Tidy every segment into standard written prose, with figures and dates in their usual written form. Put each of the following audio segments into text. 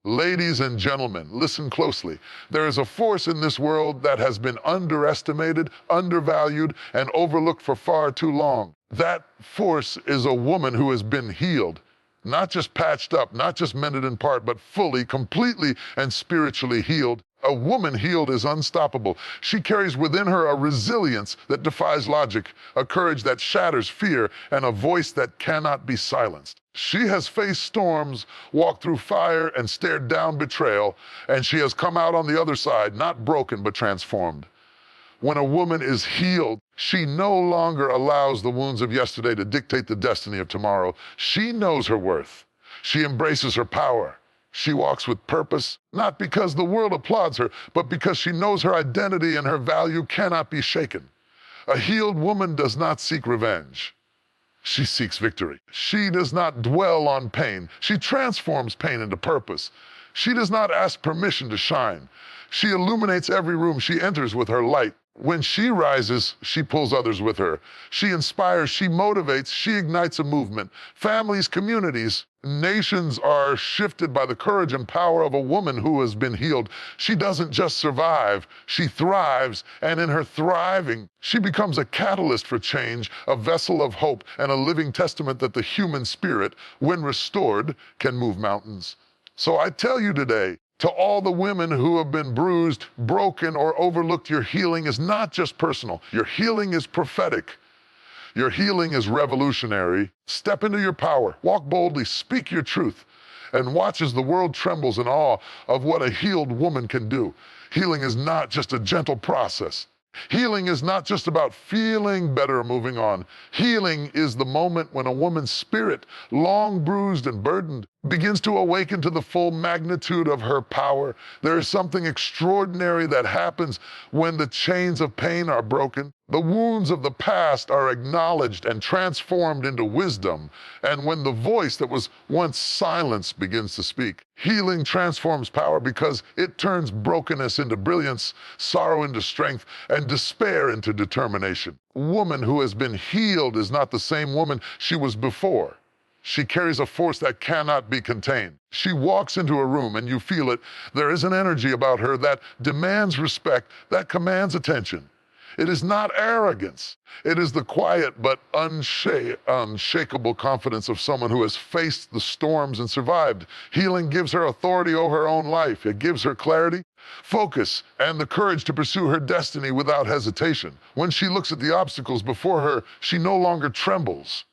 Ladies and gentlemen, listen closely. There is a force in this world that has been underestimated, undervalued, and overlooked for far too long. That force is a woman who has been healed. Not just patched up, not just mended in part, but fully, completely, and spiritually healed. A woman healed is unstoppable. She carries within her a resilience that defies logic, a courage that shatters fear, and a voice that cannot be silenced. She has faced storms, walked through fire, and stared down betrayal, and she has come out on the other side, not broken, but transformed. When a woman is healed, she no longer allows the wounds of yesterday to dictate the destiny of tomorrow. She knows her worth. She embraces her power. She walks with purpose, not because the world applauds her, but because she knows her identity and her value cannot be shaken. A healed woman does not seek revenge. She seeks victory. She does not dwell on pain. She transforms pain into purpose. She does not ask permission to shine. She illuminates every room she enters with her light. When she rises, she pulls others with her. She inspires, she motivates, she ignites a movement. Families, communities, nations are shifted by the courage and power of a woman who has been healed. She doesn't just survive, she thrives, and in her thriving, she becomes a catalyst for change, a vessel of hope, and a living testament that the human spirit, when restored, can move mountains. So I tell you today, to all the women who have been bruised, broken, or overlooked, your healing is not just personal. Your healing is prophetic. Your healing is revolutionary. Step into your power. Walk boldly. Speak your truth. And watch as the world trembles in awe of what a healed woman can do. Healing is not just a gentle process. Healing is not just about feeling better or moving on. Healing is the moment when a woman's spirit, long bruised and burdened, begins to awaken to the full magnitude of her power. There is something extraordinary that happens when the chains of pain are broken. The wounds of the past are acknowledged and transformed into wisdom. And when the voice that was once silenced begins to speak, healing transforms power because it turns brokenness into brilliance, sorrow into strength, and despair into determination. A woman who has been healed is not the same woman she was before. She carries a force that cannot be contained. She walks into a room and you feel it. There is an energy about her that demands respect, that commands attention. It is not arrogance. It is the quiet but unshakable confidence of someone who has faced the storms and survived. Healing gives her authority over her own life. It gives her clarity, focus, and the courage to pursue her destiny without hesitation. When she looks at the obstacles before her, she no longer trembles.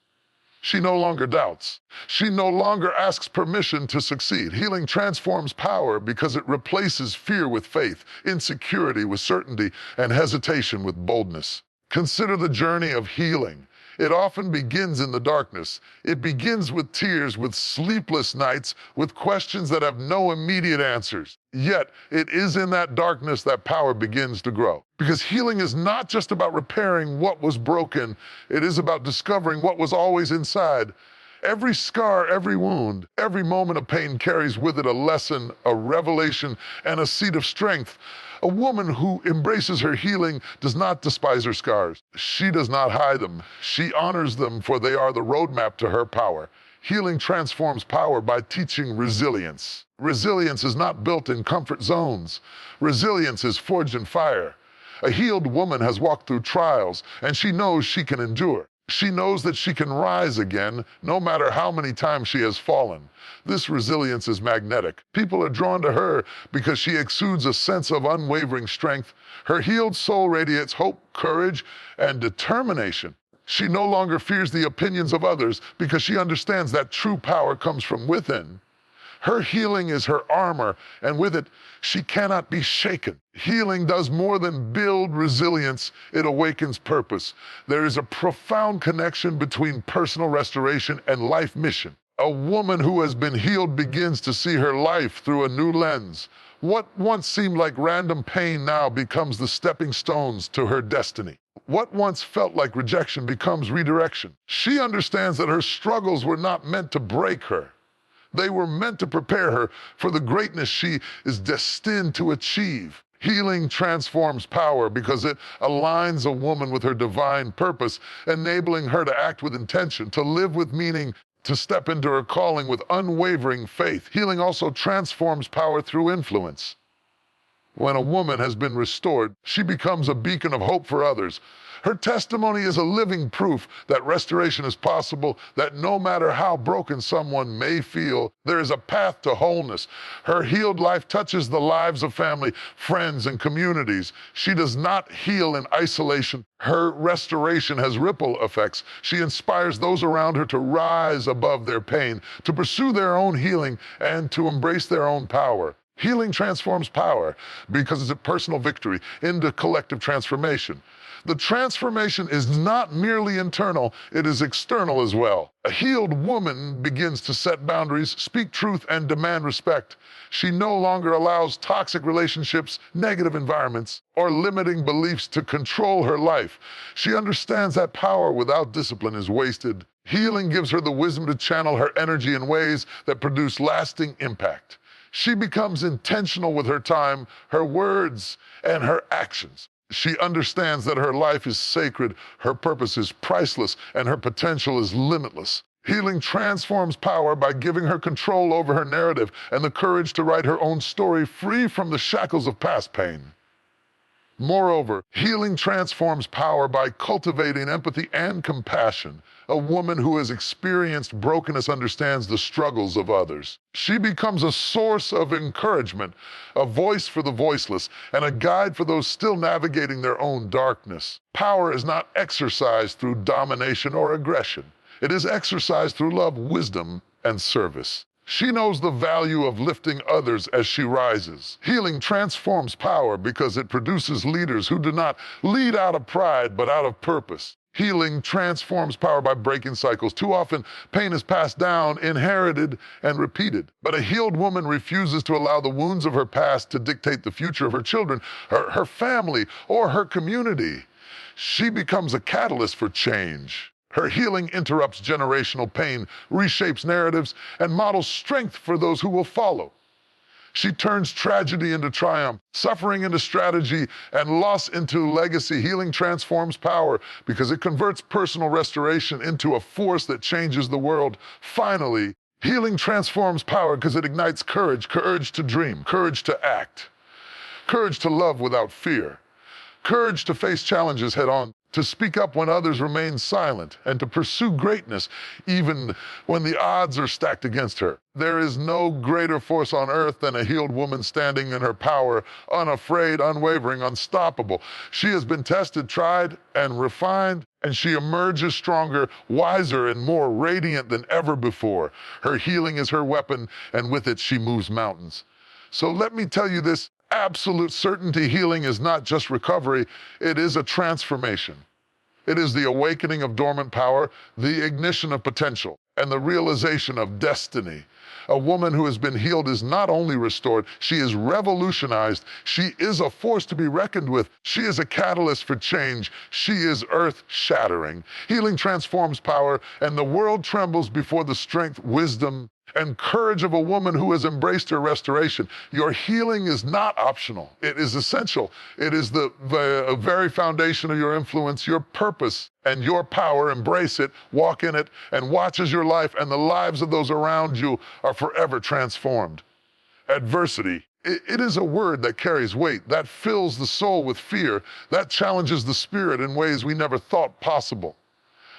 She no longer doubts. She no longer asks permission to succeed. Healing transforms power because it replaces fear with faith, insecurity with certainty, and hesitation with boldness. Consider the journey of healing. It often begins in the darkness. It begins with tears, with sleepless nights, with questions that have no immediate answers. Yet, it is in that darkness that power begins to grow. Because healing is not just about repairing what was broken, it is about discovering what was always inside. Every scar, every wound, every moment of pain carries with it a lesson, a revelation, and a seed of strength. A woman who embraces her healing does not despise her scars. She does not hide them. She honors them, for they are the roadmap to her power. Healing transforms power by teaching resilience. Resilience is not built in comfort zones. Resilience is forged in fire. A healed woman has walked through trials, and she knows she can endure. She knows that she can rise again, no matter how many times she has fallen. This resilience is magnetic. People are drawn to her because she exudes a sense of unwavering strength. Her healed soul radiates hope, courage, and determination. She no longer fears the opinions of others because she understands that true power comes from within. Her healing is her armor, and with it, she cannot be shaken. Healing does more than build resilience, it awakens purpose. There is a profound connection between personal restoration and life mission. A woman who has been healed begins to see her life through a new lens. What once seemed like random pain now becomes the stepping stones to her destiny. What once felt like rejection becomes redirection. She understands that her struggles were not meant to break her. They were meant to prepare her for the greatness she is destined to achieve. Healing transforms power because it aligns a woman with her divine purpose, enabling her to act with intention, to live with meaning, to step into her calling with unwavering faith. Healing also transforms power through influence. When a woman has been restored, she becomes a beacon of hope for others. Her testimony is a living proof that restoration is possible, that no matter how broken someone may feel, there is a path to wholeness. Her healed life touches the lives of family, friends, and communities. She does not heal in isolation. Her restoration has ripple effects. She inspires those around her to rise above their pain, to pursue their own healing, and to embrace their own power. Healing transforms power because it's a personal victory into collective transformation. The transformation is not merely internal, it is external as well. A healed woman begins to set boundaries, speak truth, and demand respect. She no longer allows toxic relationships, negative environments, or limiting beliefs to control her life. She understands that power without discipline is wasted. Healing gives her the wisdom to channel her energy in ways that produce lasting impact. She becomes intentional with her time, her words, and her actions. She understands that her life is sacred, her purpose is priceless, and her potential is limitless. Healing transforms power by giving her control over her narrative and the courage to write her own story free from the shackles of past pain. Moreover, healing transforms power by cultivating empathy and compassion. A woman who has experienced brokenness understands the struggles of others. She becomes a source of encouragement, a voice for the voiceless, and a guide for those still navigating their own darkness. Power is not exercised through domination or aggression. It is exercised through love, wisdom, and service. She knows the value of lifting others as she rises. Healing transforms power because it produces leaders who do not lead out of pride, but out of purpose. Healing transforms power by breaking cycles. Too often, pain is passed down, inherited, and repeated. But a healed woman refuses to allow the wounds of her past to dictate the future of her children, her family, or her community. She becomes a catalyst for change. Her healing interrupts generational pain, reshapes narratives, and models strength for those who will follow. She turns tragedy into triumph, suffering into strategy, and loss into legacy. Healing transforms power because it converts personal restoration into a force that changes the world. Finally, healing transforms power because it ignites courage, courage to dream, courage to act, courage to love without fear, courage to face challenges head on, to speak up when others remain silent, and to pursue greatness even when the odds are stacked against her. There is no greater force on earth than a healed woman standing in her power, unafraid, unwavering, unstoppable. She has been tested, tried, and refined, and she emerges stronger, wiser, and more radiant than ever before. Her healing is her weapon, and with it she moves mountains. So let me tell you this. Absolute certainty healing is not just recovery, it is a transformation. It is the awakening of dormant power, the ignition of potential, and the realization of destiny. A woman who has been healed is not only restored, she is revolutionized. She is a force to be reckoned with. She is a catalyst for change. She is earth-shattering. Healing transforms power, and the world trembles before the strength, wisdom, and courage of a woman who has embraced her restoration. Your healing is not optional. It is essential. It is the very foundation of your influence, your purpose, and your power. Embrace it, walk in it, and watch as your life and the lives of those around you are forever transformed. Adversity. It is a word that carries weight, that fills the soul with fear, that challenges the spirit in ways we never thought possible.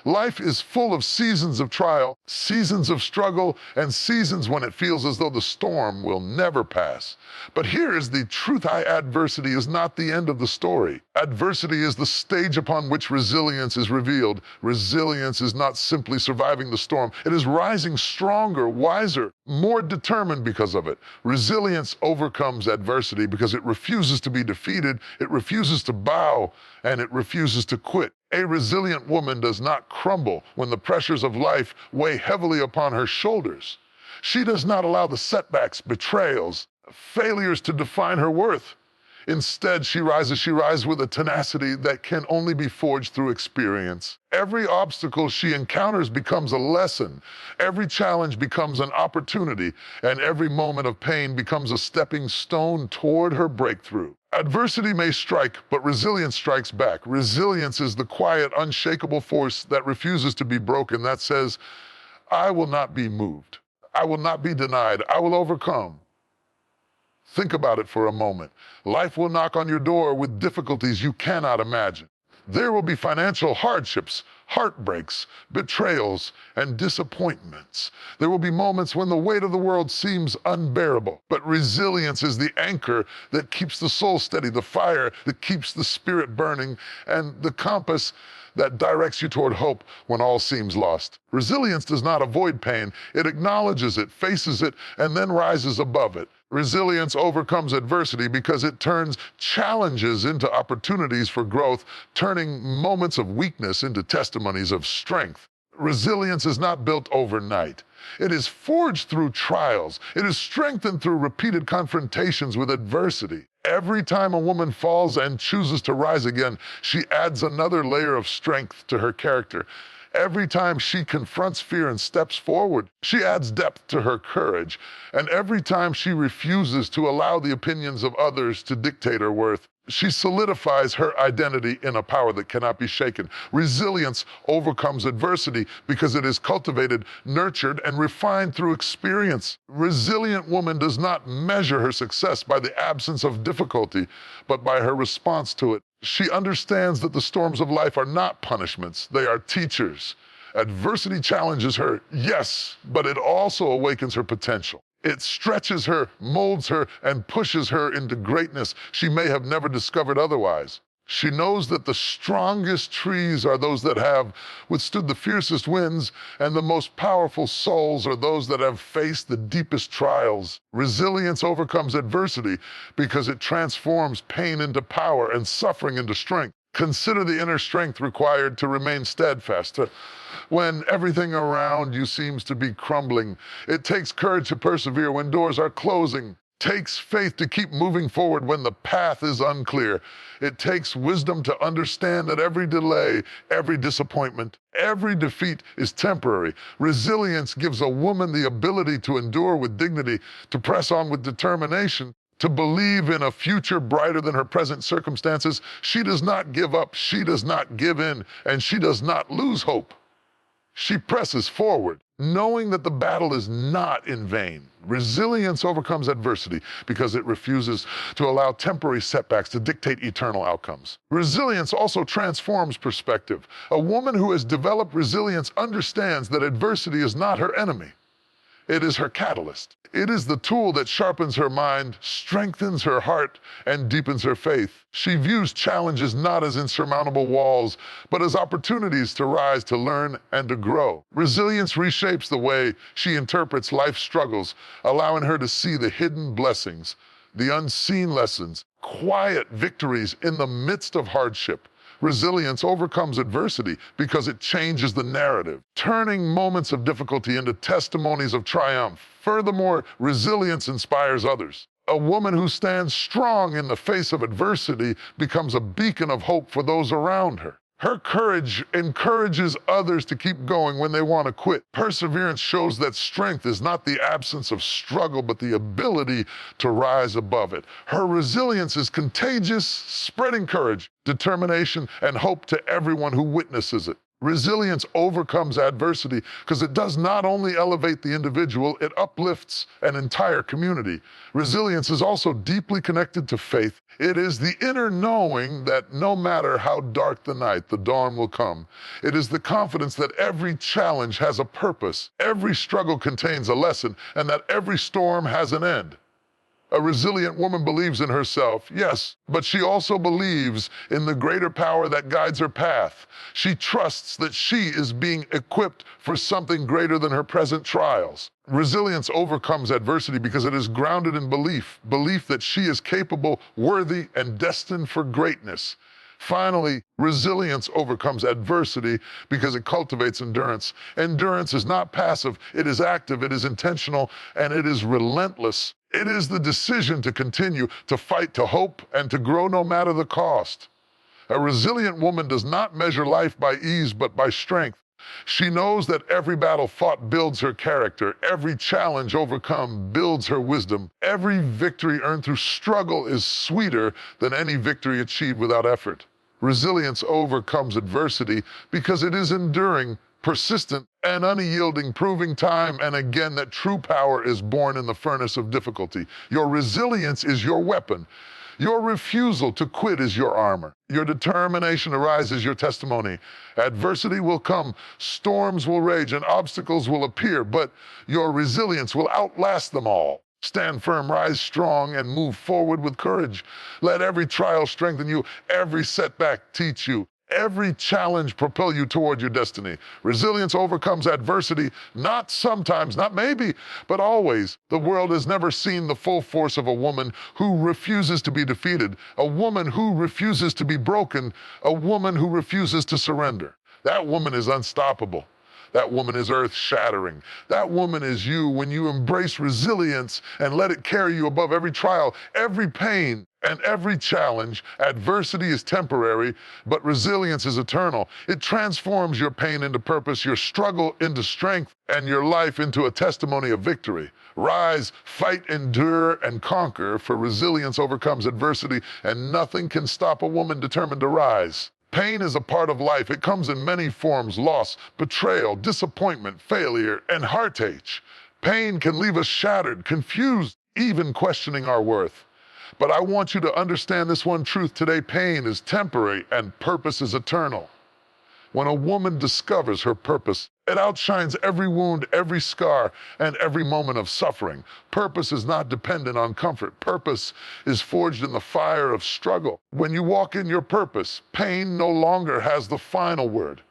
Life is full of seasons of trial, seasons of struggle, and seasons when it feels as though the storm will never pass. But here is the truth: adversity is not the end of the story. Adversity is the stage upon which resilience is revealed. Resilience is not simply surviving the storm. It is rising stronger, wiser, more determined because of it. Resilience overcomes adversity because it refuses to be defeated, it refuses to bow, and it refuses to quit. A resilient woman does not crumble when the pressures of life weigh heavily upon her shoulders. She does not allow the setbacks, betrayals, failures to define her worth. Instead, she rises with a tenacity that can only be forged through experience. Every obstacle she encounters becomes a lesson. Every challenge becomes an opportunity, and every moment of pain becomes a stepping stone toward her breakthrough. Adversity may strike, but resilience strikes back. Resilience is the quiet, unshakable force that refuses to be broken, that says, I will not be moved. I will not be denied. I will overcome. Think about it for a moment. Life will knock on your door with difficulties you cannot imagine. There will be financial hardships, heartbreaks, betrayals, and disappointments. There will be moments when the weight of the world seems unbearable. But resilience is the anchor that keeps the soul steady, the fire that keeps the spirit burning, and the compass that directs you toward hope when all seems lost. Resilience does not avoid pain. It acknowledges it, faces it, and then rises above it. Resilience overcomes adversity because it turns challenges into opportunities for growth, turning moments of weakness into testimonies of strength. Resilience is not built overnight. It is forged through trials. It is strengthened through repeated confrontations with adversity. Every time a woman falls and chooses to rise again, she adds another layer of strength to her character. Every time she confronts fear and steps forward, she adds depth to her courage. And every time she refuses to allow the opinions of others to dictate her worth, she solidifies her identity in a power that cannot be shaken. Resilience overcomes adversity because it is cultivated, nurtured, and refined through experience. Resilient woman does not measure her success by the absence of difficulty, but by her response to it. She understands that the storms of life are not punishments, they are teachers. Adversity challenges her, yes, but it also awakens her potential. It stretches her, molds her, and pushes her into greatness she may have never discovered otherwise. She knows that the strongest trees are those that have withstood the fiercest winds, and the most powerful souls are those that have faced the deepest trials. Resilience overcomes adversity because it transforms pain into power and suffering into strength. Consider the inner strength required to remain steadfast. When everything around you seems to be crumbling, it takes courage to persevere when doors are closing. It takes faith to keep moving forward when the path is unclear. It takes wisdom to understand that every delay, every disappointment, every defeat is temporary. Resilience gives a woman the ability to endure with dignity, to press on with determination, to believe in a future brighter than her present circumstances. She does not give up, she does not give in, and she does not lose hope. She presses forward, knowing that the battle is not in vain. Resilience overcomes adversity because it refuses to allow temporary setbacks to dictate eternal outcomes. Resilience also transforms perspective. A woman who has developed resilience understands that adversity is not her enemy. It is her catalyst. It is the tool that sharpens her mind, strengthens her heart, and deepens her faith. She views challenges not as insurmountable walls, but as opportunities to rise, to learn, and to grow. Resilience reshapes the way she interprets life's struggles, allowing her to see the hidden blessings, the unseen lessons, quiet victories in the midst of hardship. Resilience overcomes adversity because it changes the narrative, turning moments of difficulty into testimonies of triumph. Furthermore, resilience inspires others. A woman who stands strong in the face of adversity becomes a beacon of hope for those around her. Her courage encourages others to keep going when they want to quit. Perseverance shows that strength is not the absence of struggle, but the ability to rise above it. Her resilience is contagious, spreading courage, determination, and hope to everyone who witnesses it. Resilience overcomes adversity because it does not only elevate the individual, it uplifts an entire community. Resilience is also deeply connected to faith. It is the inner knowing that no matter how dark the night, the dawn will come. It is the confidence that every challenge has a purpose, every struggle contains a lesson, and that every storm has an end. A resilient woman believes in herself, yes, but she also believes in the greater power that guides her path. She trusts that she is being equipped for something greater than her present trials. Resilience overcomes adversity because it is grounded in belief that she is capable, worthy, and destined for greatness. Finally, resilience overcomes adversity because it cultivates endurance. Endurance is not passive, it is active, it is intentional, and it is relentless. It is the decision to continue, to fight, to hope, and to grow no matter the cost. A resilient woman does not measure life by ease, but by strength. She knows that every battle fought builds her character. Every challenge overcome builds her wisdom. Every victory earned through struggle is sweeter than any victory achieved without effort. Resilience overcomes adversity because it is enduring, persistent and unyielding, proving time and again that true power is born in the furnace of difficulty. Your resilience is your weapon. Your refusal to quit is your armor. Your determination to rise is your testimony. Adversity will come, storms will rage, and obstacles will appear, but your resilience will outlast them all. Stand firm, rise strong, and move forward with courage. Let every trial strengthen you, every setback teach you, every challenge propel you toward your destiny. Resilience overcomes adversity, not sometimes, not maybe, but always. The world has never seen the full force of a woman who refuses to be defeated, a woman who refuses to be broken, a woman who refuses to surrender. That woman is unstoppable. That woman is earth-shattering. That woman is you when you embrace resilience and let it carry you above every trial, every pain, and every challenge. Adversity is temporary, but resilience is eternal. It transforms your pain into purpose, your struggle into strength, and your life into a testimony of victory. Rise, fight, endure, and conquer, for resilience overcomes adversity, and nothing can stop a woman determined to rise. Pain is a part of life. It comes in many forms: loss, betrayal, disappointment, failure, and heartache. Pain can leave us shattered, confused, even questioning our worth. But I want you to understand this one truth today: pain is temporary and purpose is eternal. When a woman discovers her purpose, it outshines every wound, every scar, and every moment of suffering. Purpose is not dependent on comfort. Purpose is forged in the fire of struggle. When you walk in your purpose, pain no longer has the final word.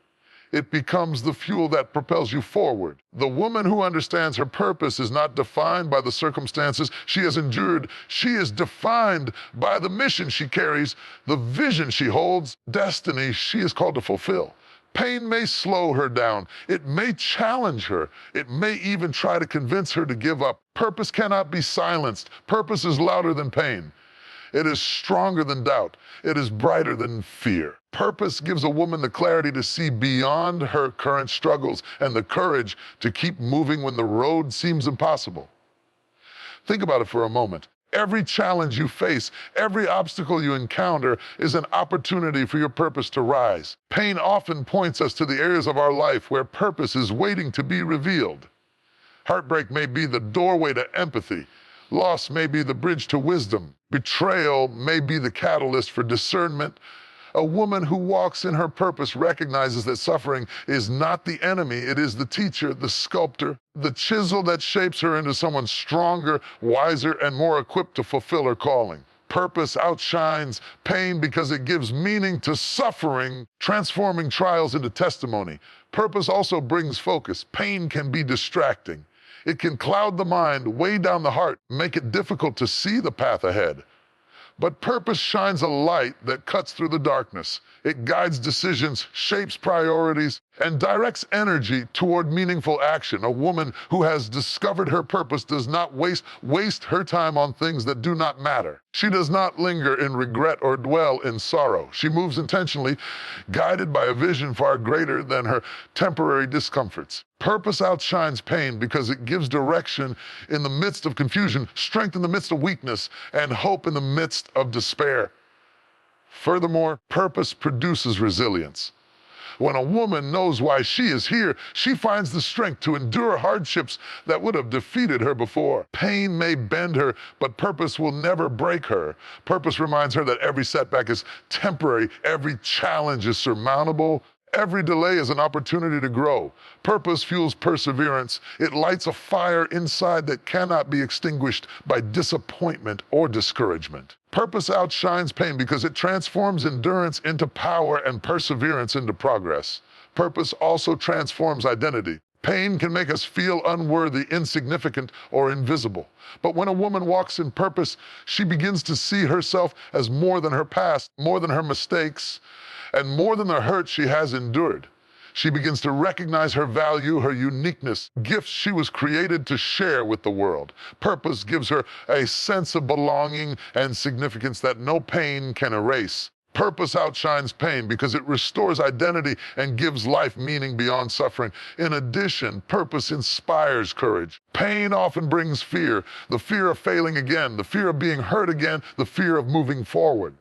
It becomes the fuel that propels you forward. The woman who understands her purpose is not defined by the circumstances she has endured. She is defined by the mission she carries, the vision she holds, destiny she is called to fulfill. Pain may slow her down. It may challenge her. It may even try to convince her to give up. Purpose cannot be silenced. Purpose is louder than pain. It is stronger than doubt. It is brighter than fear. Purpose gives a woman the clarity to see beyond her current struggles and the courage to keep moving when the road seems impossible. Think about it for a moment. Every challenge you face, every obstacle you encounter is an opportunity for your purpose to rise. Pain often points us to the areas of our life where purpose is waiting to be revealed. Heartbreak may be the doorway to empathy. Loss may be the bridge to wisdom. Betrayal may be the catalyst for discernment. A woman who walks in her purpose recognizes that suffering is not the enemy, it is the teacher, the sculptor, the chisel that shapes her into someone stronger, wiser, and more equipped to fulfill her calling. Purpose outshines pain because it gives meaning to suffering, transforming trials into testimony. Purpose also brings focus. Pain can be distracting. It can cloud the mind, weigh down the heart, make it difficult to see the path ahead. But purpose shines a light that cuts through the darkness. It guides decisions, shapes priorities, and directs energy toward meaningful action. A woman who has discovered her purpose does not waste her time on things that do not matter. She does not linger in regret or dwell in sorrow. She moves intentionally, guided by a vision far greater than her temporary discomforts. Purpose outshines pain because it gives direction in the midst of confusion, strength in the midst of weakness, and hope in the midst of despair. Furthermore, purpose produces resilience. When a woman knows why she is here, she finds the strength to endure hardships that would have defeated her before. Pain may bend her, but purpose will never break her. Purpose reminds her that every setback is temporary, every challenge is surmountable, every delay is an opportunity to grow. Purpose fuels perseverance. It lights a fire inside that cannot be extinguished by disappointment or discouragement. Purpose outshines pain because it transforms endurance into power and perseverance into progress. Purpose also transforms identity. Pain can make us feel unworthy, insignificant, or invisible. But when a woman walks in purpose, she begins to see herself as more than her past, more than her mistakes, and more than the hurt she has endured. She begins to recognize her value, her uniqueness, gifts she was created to share with the world. Purpose gives her a sense of belonging and significance that no pain can erase. Purpose outshines pain because it restores identity and gives life meaning beyond suffering. In addition, purpose inspires courage. Pain often brings fear, the fear of failing again, the fear of being hurt again, the fear of moving forward.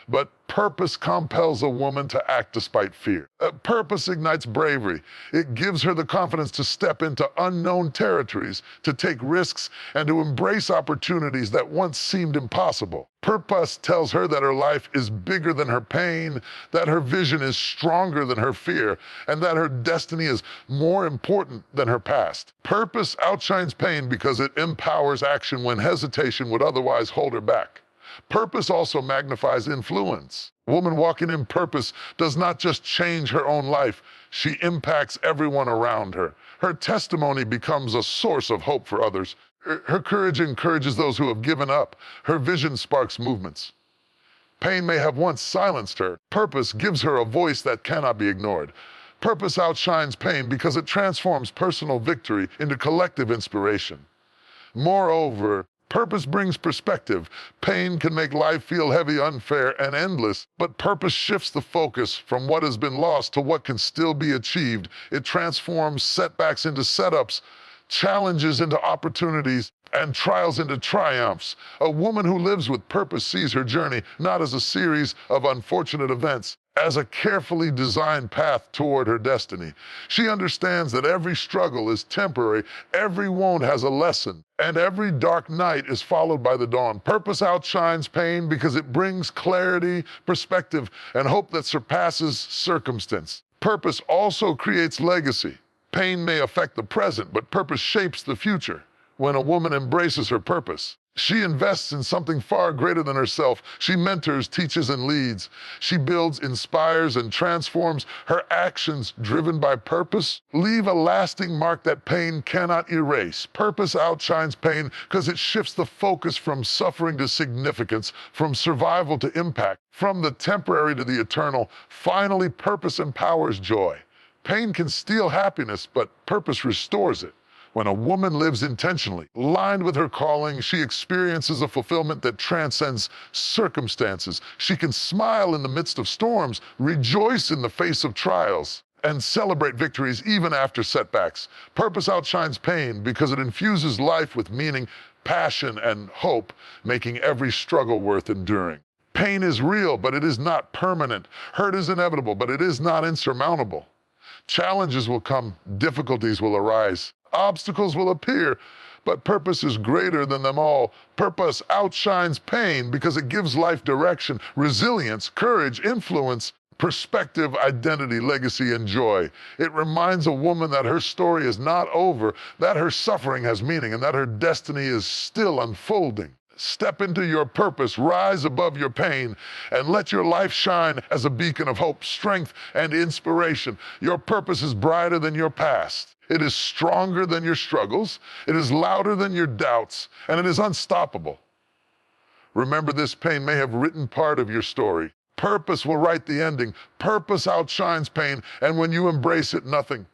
But purpose compels a woman to act despite fear. Purpose ignites bravery. It gives her the confidence to step into unknown territories, to take risks, and to embrace opportunities that once seemed impossible. Purpose tells her that her life is bigger than her pain, that her vision is stronger than her fear, and that her destiny is more important than her past. Purpose outshines pain because it empowers action when hesitation would otherwise hold her back. Purpose also magnifies influence. A woman walking in purpose does not just change her own life, she impacts everyone around her. Her testimony becomes a source of hope for others. Her courage encourages those who have given up. Her vision sparks movements. Pain may have once silenced her. Purpose gives her a voice that cannot be ignored. Purpose outshines pain because it transforms personal victory into collective inspiration. Moreover, purpose brings perspective. Pain can make life feel heavy, unfair, and endless, but purpose shifts the focus from what has been lost to what can still be achieved. It transforms setbacks into setups, challenges into opportunities, and trials into triumphs. A woman who lives with purpose sees her journey not as a series of unfortunate events, as a carefully designed path toward her destiny. She understands that every struggle is temporary, every wound has a lesson, and every dark night is followed by the dawn. Purpose outshines pain because it brings clarity, perspective, and hope that surpasses circumstance. Purpose also creates legacy. Pain may affect the present, but purpose shapes the future. When a woman embraces her purpose, she invests in something far greater than herself. She mentors, teaches, and leads. She builds, inspires, and transforms. Her actions, driven by purpose, leave a lasting mark that pain cannot erase. Purpose outshines pain because it shifts the focus from suffering to significance, from survival to impact, from the temporary to the eternal. Finally, purpose empowers joy. Pain can steal happiness, but purpose restores it. When a woman lives intentionally, aligned with her calling, she experiences a fulfillment that transcends circumstances. She can smile in the midst of storms, rejoice in the face of trials, and celebrate victories even after setbacks. Purpose outshines pain because it infuses life with meaning, passion, and hope, making every struggle worth enduring. Pain is real, but it is not permanent. Hurt is inevitable, but it is not insurmountable. Challenges will come, difficulties will arise, obstacles will appear, but purpose is greater than them all. Purpose outshines pain because it gives life direction, resilience, courage, influence, perspective, identity, legacy, and joy. It reminds a woman that her story is not over, that her suffering has meaning, and that her destiny is still unfolding. Step into your purpose, rise above your pain, and let your life shine as a beacon of hope, strength, and inspiration. Your purpose is brighter than your past. It is stronger than your struggles. It is louder than your doubts, and it is unstoppable. Remember, this pain may have written part of your story. Purpose will write the ending. Purpose outshines pain, and when you embrace it, nothing,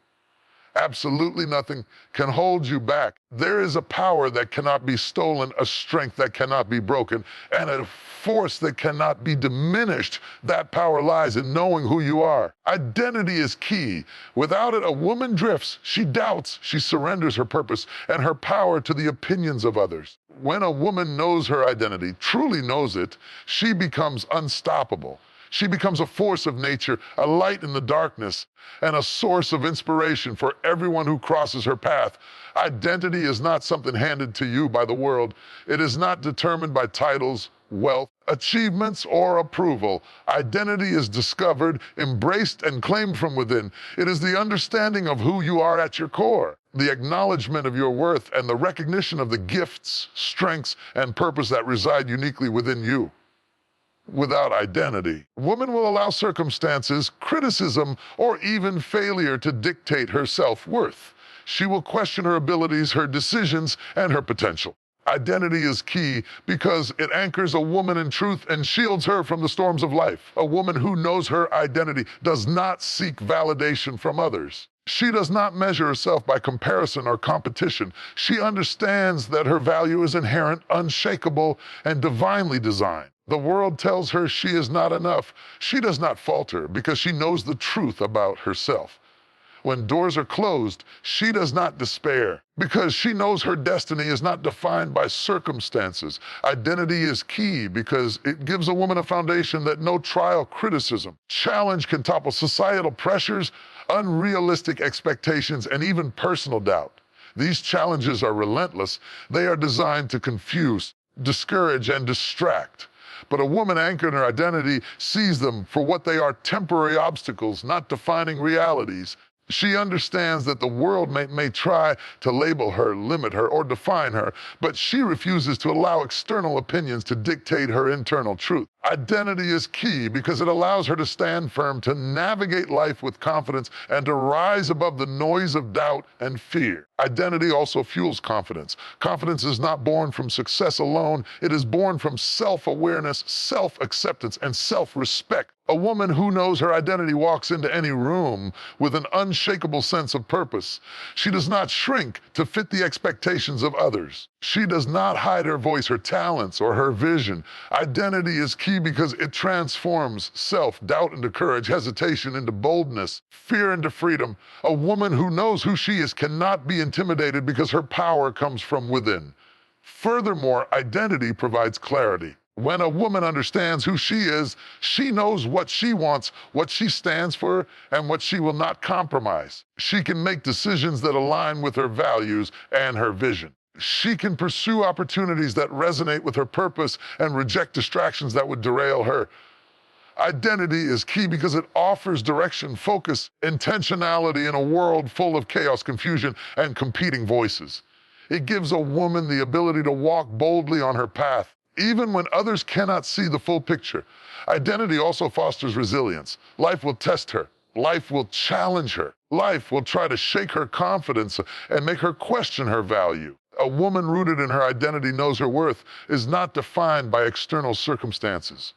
absolutely nothing, can hold you back. There is a power that cannot be stolen, a strength that cannot be broken, and a force that cannot be diminished. That power lies in knowing who you are. Identity is key. Without it, a woman drifts. She doubts. She surrenders her purpose and her power to the opinions of others. When a woman knows her identity, truly knows it, she becomes unstoppable. She becomes a force of nature, a light in the darkness, and a source of inspiration for everyone who crosses her path. Identity is not something handed to you by the world. It is not determined by titles, wealth, achievements, or approval. Identity is discovered, embraced, and claimed from within. It is the understanding of who you are at your core, the acknowledgement of your worth, and the recognition of the gifts, strengths, and purpose that reside uniquely within you. Without identity, a woman will allow circumstances, criticism, or even failure to dictate her self-worth. She will question her abilities, her decisions, and her potential. Identity is key because it anchors a woman in truth and shields her from the storms of life. A woman who knows her identity does not seek validation from others. She does not measure herself by comparison or competition. She understands that her value is inherent, unshakable, and divinely designed. The world tells her she is not enough. She does not falter because she knows the truth about herself. When doors are closed, she does not despair because she knows her destiny is not defined by circumstances. Identity is key because it gives a woman a foundation that no trial, criticism, challenge can topple. Societal pressures, unrealistic expectations, and even personal doubt. These challenges are relentless. They are designed to confuse, discourage, and distract. But a woman anchored in her identity sees them for what they are: temporary obstacles, not defining realities. She understands that the world may try to label her, limit her, or define her, but she refuses to allow external opinions to dictate her internal truth. Identity is key because it allows her to stand firm, to navigate life with confidence, and to rise above the noise of doubt and fear. Identity also fuels confidence. Confidence is not born from success alone. It is born from self-awareness, self-acceptance, and self-respect. A woman who knows her identity walks into any room with an unshakable sense of purpose. She does not shrink to fit the expectations of others. She does not hide her voice, her talents, or her vision. Identity is key because it transforms self-doubt into courage, hesitation into boldness, fear into freedom. A woman who knows who she is cannot be intimidated because her power comes from within. Furthermore, identity provides clarity. When a woman understands who she is, she knows what she wants, what she stands for, and what she will not compromise. She can make decisions that align with her values and her vision. She can pursue opportunities that resonate with her purpose and reject distractions that would derail her. Identity is key because it offers direction, focus, intentionality in a world full of chaos, confusion, and competing voices. It gives a woman the ability to walk boldly on her path, even when others cannot see the full picture. Identity also fosters resilience. Life will test her. Life will challenge her. Life will try to shake her confidence and make her question her value. A woman rooted in her identity knows her worth is not defined by external circumstances.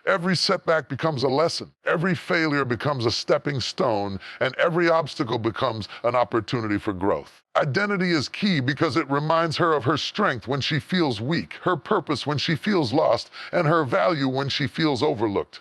Every setback becomes a lesson. Every failure becomes a stepping stone, and every obstacle becomes an opportunity for growth. Identity is key because it reminds her of her strength when she feels weak, her purpose when she feels lost, and her value when she feels overlooked.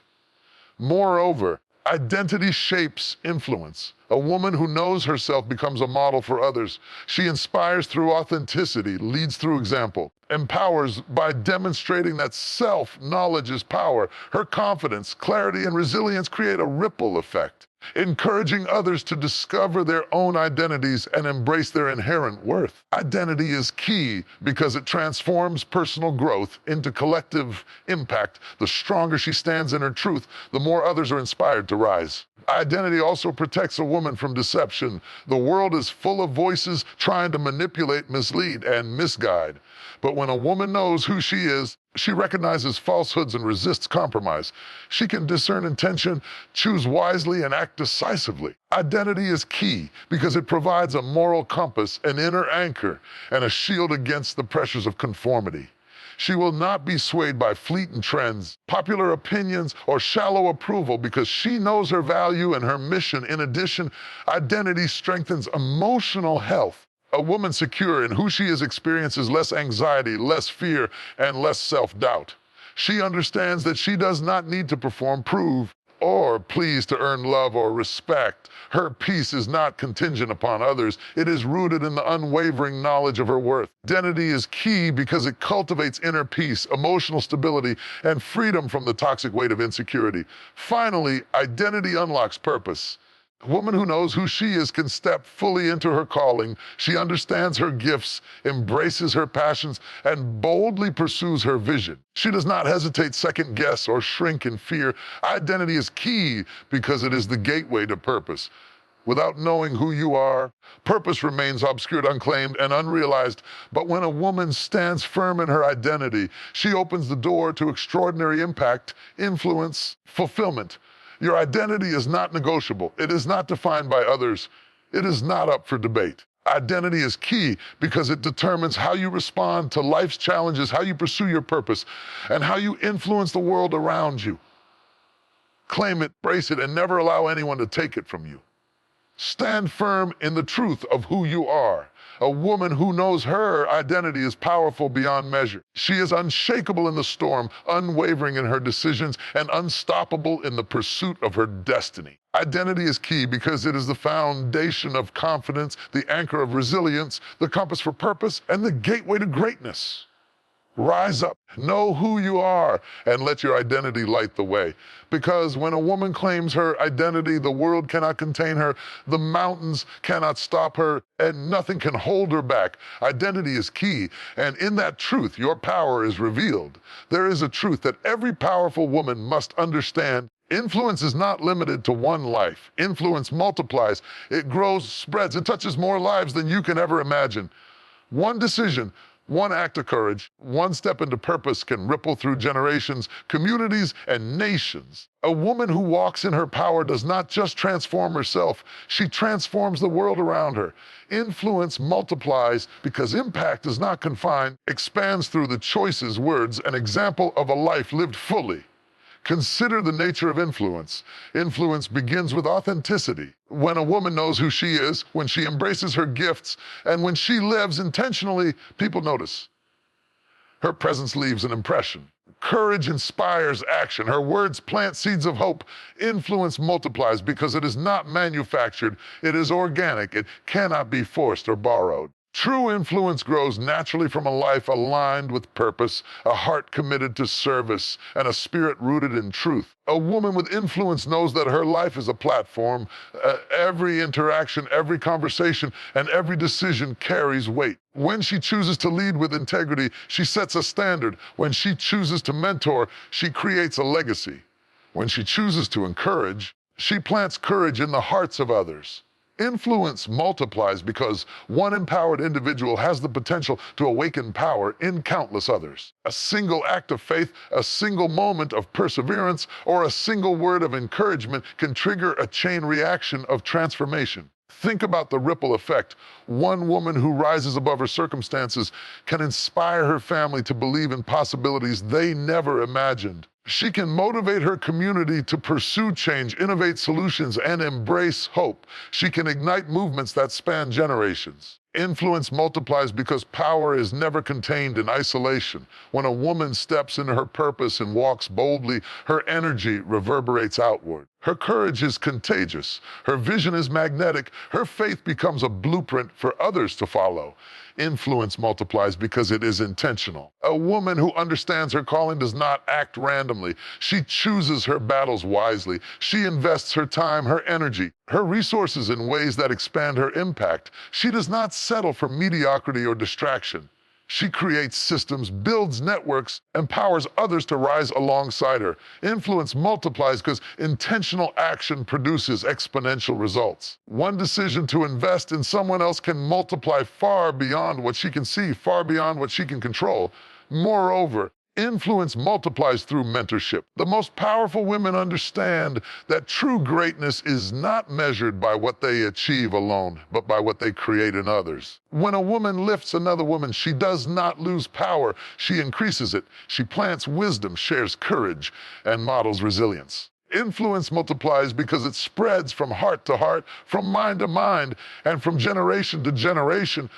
Moreover, identity shapes influence. A woman who knows herself becomes a model for others. She inspires through authenticity, leads through example, empowers by demonstrating that self-knowledge is power. Her confidence, clarity, and resilience create a ripple effect, encouraging others to discover their own identities and embrace their inherent worth. Identity is key because it transforms personal growth into collective impact. The stronger she stands in her truth, the more others are inspired to rise. Identity also protects a woman from deception. The world is full of voices trying to manipulate, mislead, and misguide. But when a woman knows who she is, she recognizes falsehoods and resists compromise. She can discern intention, choose wisely, and act decisively. Identity is key because it provides a moral compass, an inner anchor, and a shield against the pressures of conformity. She will not be swayed by fleeting trends, popular opinions, or shallow approval because she knows her value and her mission. In addition, identity strengthens emotional health. A woman secure in who she is experiences less anxiety, less fear, and less self-doubt. She understands that she does not need to perform, prove, or please to earn love or respect. Her peace is not contingent upon others. It is rooted in the unwavering knowledge of her worth. Identity is key because it cultivates inner peace, emotional stability, and freedom from the toxic weight of insecurity. Finally, identity unlocks purpose. A woman who knows who she is can step fully into her calling. She understands her gifts, embraces her passions, and boldly pursues her vision. She does not hesitate, second guess, or shrink in fear. Identity is key because it is the gateway to purpose. Without knowing who you are, purpose remains obscured, unclaimed, and unrealized. But when a woman stands firm in her identity, she opens the door to extraordinary impact, influence, fulfillment. Your identity is not negotiable. It is not defined by others. It is not up for debate. Identity is key because it determines how you respond to life's challenges, how you pursue your purpose, and how you influence the world around you. Claim it, embrace it, and never allow anyone to take it from you. Stand firm in the truth of who you are. A woman who knows her identity is powerful beyond measure. She is unshakable in the storm, unwavering in her decisions, and unstoppable in the pursuit of her destiny. Identity is key because it is the foundation of confidence, the anchor of resilience, the compass for purpose, and the gateway to greatness. Rise up, know who you are, and let your identity light the way. Because when a woman claims her identity, the world cannot contain her, the mountains cannot stop her, and nothing can hold her back. Identity is key, and in that truth, your power is revealed. There is a truth that every powerful woman must understand. Influence is not limited to one life. Influence multiplies, it grows, spreads, it touches more lives than you can ever imagine. One decision, one act of courage, one step into purpose can ripple through generations, communities, and nations. A woman who walks in her power does not just transform herself, she transforms the world around her. Influence multiplies because impact is not confined, expands through the choices, words, an example of a life lived fully. Consider the nature of influence. Influence begins with authenticity. When a woman knows who she is, when she embraces her gifts, and when she lives intentionally, people notice. Her presence leaves an impression. Courage inspires action. Her words plant seeds of hope. Influence multiplies because it is not manufactured. It is organic. It cannot be forced or borrowed. True influence grows naturally from a life aligned with purpose, a heart committed to service, and a spirit rooted in truth. A woman with influence knows that her life is a platform. Every interaction, every conversation, and every decision carries weight. When she chooses to lead with integrity, she sets a standard. When she chooses to mentor, she creates a legacy. When she chooses to encourage, she plants courage in the hearts of others. Influence multiplies because one empowered individual has the potential to awaken power in countless others. A single act of faith, a single moment of perseverance, or a single word of encouragement can trigger a chain reaction of transformation. Think about the ripple effect. One woman who rises above her circumstances can inspire her family to believe in possibilities they never imagined. She can motivate her community to pursue change, innovate solutions, and embrace hope. She can ignite movements that span generations. Influence multiplies because power is never contained in isolation. When a woman steps into her purpose and walks boldly, her energy reverberates outward. Her courage is contagious. Her vision is magnetic. Her faith becomes a blueprint for others to follow. Influence multiplies because it is intentional. A woman who understands her calling does not act randomly. She chooses her battles wisely. She invests her time, her energy, her resources in ways that expand her impact. She does not settle for mediocrity or distraction. She creates systems, builds networks, empowers others to rise alongside her. Influence multiplies because intentional action produces exponential results. One decision to invest in someone else can multiply far beyond what she can see, far beyond what she can control. Moreover, influence multiplies through mentorship. The most powerful women understand that true greatness is not measured by what they achieve alone, but by what they create in others. When a woman lifts another woman, she does not lose power, she increases it. She plants wisdom, shares courage, and models resilience. Influence multiplies because it spreads from heart to heart, from mind to mind, and from generation to generation.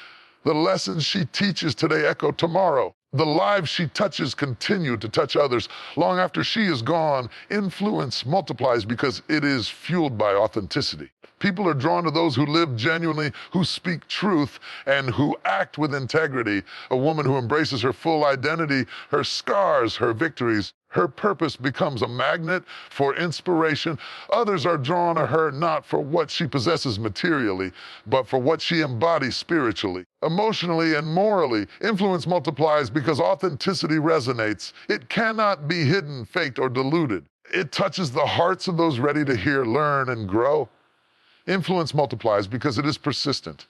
The lessons she teaches today echo tomorrow. The lives she touches continue to touch others. Long after she is gone, influence multiplies because it is fueled by authenticity. People are drawn to those who live genuinely, who speak truth, and who act with integrity. A woman who embraces her full identity, her scars, her victories, her purpose becomes a magnet for inspiration. Others are drawn to her not for what she possesses materially, but for what she embodies spiritually, emotionally, and morally. Influence multiplies because authenticity resonates. It cannot be hidden, faked, or diluted. It touches the hearts of those ready to hear, learn, and grow. Influence multiplies because it is persistent.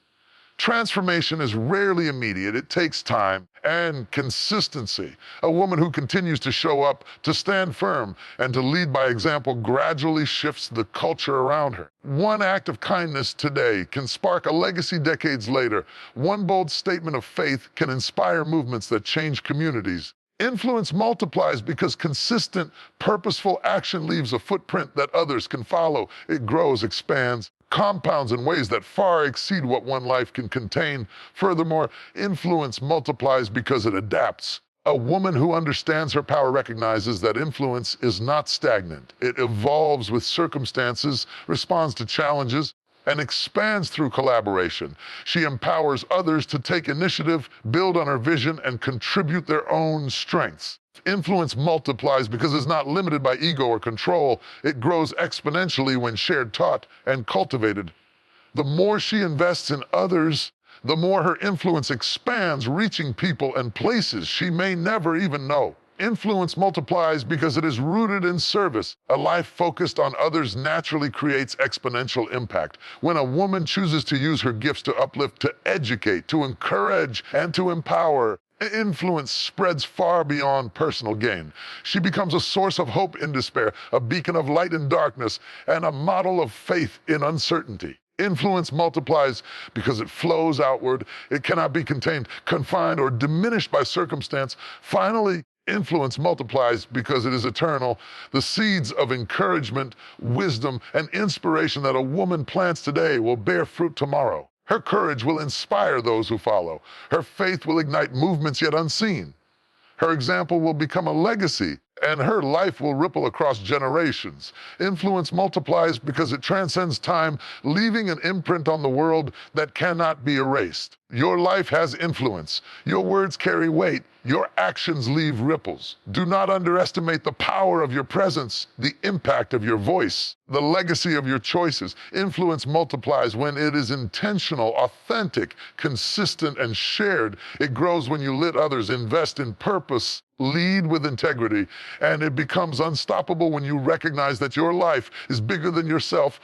Transformation is rarely immediate. It takes time and consistency. A woman who continues to show up, to stand firm, and to lead by example gradually shifts the culture around her. One act of kindness today can spark a legacy decades later. One bold statement of faith can inspire movements that change communities. Influence multiplies because consistent, purposeful action leaves a footprint that others can follow. It grows, expands, compounds in ways that far exceed what one life can contain. Furthermore, influence multiplies because it adapts. A woman who understands her power recognizes that influence is not stagnant. It evolves with circumstances, responds to challenges, and expands through collaboration. She empowers others to take initiative, build on her vision, and contribute their own strengths. Influence multiplies because it's not limited by ego or control. It grows exponentially when shared, taught, and cultivated. The more she invests in others, the more her influence expands, reaching people and places she may never even know. Influence multiplies because it is rooted in service. A life focused on others naturally creates exponential impact. When a woman chooses to use her gifts to uplift, to educate, to encourage, and to empower, influence spreads far beyond personal gain. She becomes a source of hope in despair, a beacon of light in darkness, and a model of faith in uncertainty. Influence multiplies because it flows outward. It cannot be contained, confined, or diminished by circumstance. Finally, influence multiplies because it is eternal. The seeds of encouragement, wisdom, and inspiration that a woman plants today will bear fruit tomorrow. Her courage will inspire those who follow. Her faith will ignite movements yet unseen. Her example will become a legacy, and her life will ripple across generations. Influence multiplies because it transcends time, leaving an imprint on the world that cannot be erased. Your life has influence. Your words carry weight. Your actions leave ripples. Do not underestimate the power of your presence, the impact of your voice, the legacy of your choices. Influence multiplies when it is intentional, authentic, consistent, and shared. It grows when you let others invest in purpose, lead with integrity, and it becomes unstoppable when you recognize that your life is bigger than yourself.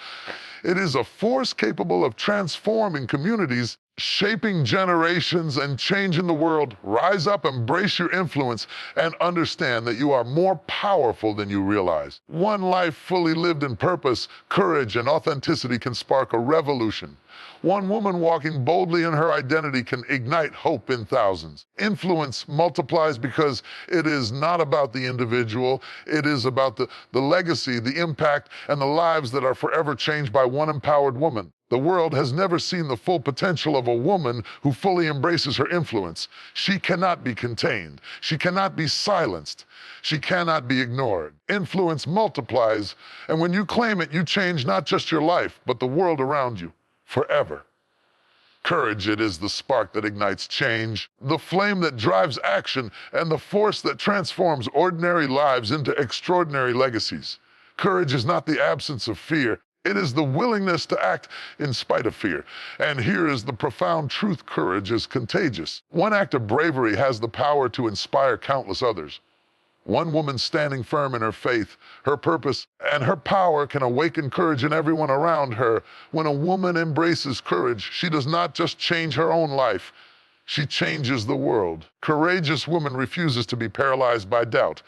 It is a force capable of transforming communities, shaping generations, and changing the world. Rise up, embrace your influence, and understand that you are more powerful than you realize. One life fully lived in purpose, courage, and authenticity can spark a revolution. One woman walking boldly in her identity can ignite hope in thousands. Influence multiplies because it is not about the individual. It is about the legacy, the impact, and the lives that are forever changed by one empowered woman. The world has never seen the full potential of a woman who fully embraces her influence. She cannot be contained. She cannot be silenced. She cannot be ignored. Influence multiplies, and when you claim it, you change not just your life, but the world around you. Forever. Courage, it is the spark that ignites change, the flame that drives action, and the force that transforms ordinary lives into extraordinary legacies. Courage is not the absence of fear. It is the willingness to act in spite of fear. And here is the profound truth: courage is contagious. One act of bravery has the power to inspire countless others. One woman standing firm in her faith, her purpose, and her power can awaken courage in everyone around her. When a woman embraces courage, she does not just change her own life, she changes the world. Courageous woman refuses to be paralyzed by doubt.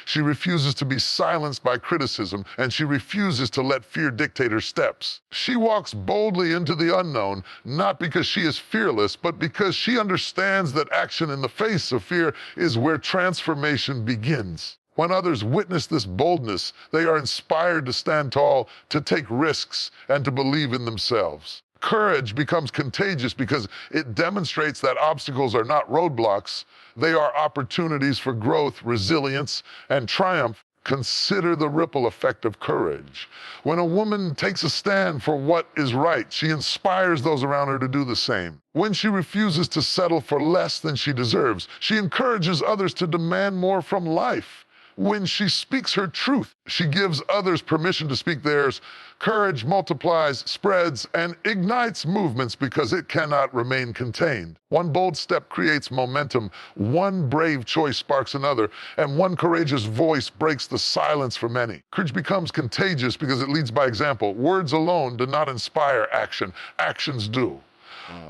She refuses to be silenced by criticism, and she refuses to let fear dictate her steps. She walks boldly into the unknown, not because she is fearless, but because she understands that action in the face of fear is where transformation begins. When others witness this boldness, they are inspired to stand tall, to take risks, and to believe in themselves. Courage becomes contagious because it demonstrates that obstacles are not roadblocks. They are opportunities for growth, resilience, and triumph. Consider the ripple effect of courage. When a woman takes a stand for what is right, she inspires those around her to do the same. When she refuses to settle for less than she deserves, she encourages others to demand more from life. When she speaks her truth, she gives others permission to speak theirs. Courage multiplies, spreads, and ignites movements because it cannot remain contained. One bold step creates momentum, one brave choice sparks another, and one courageous voice breaks the silence for many. Courage becomes contagious because it leads by example. Words alone do not inspire action. Actions do.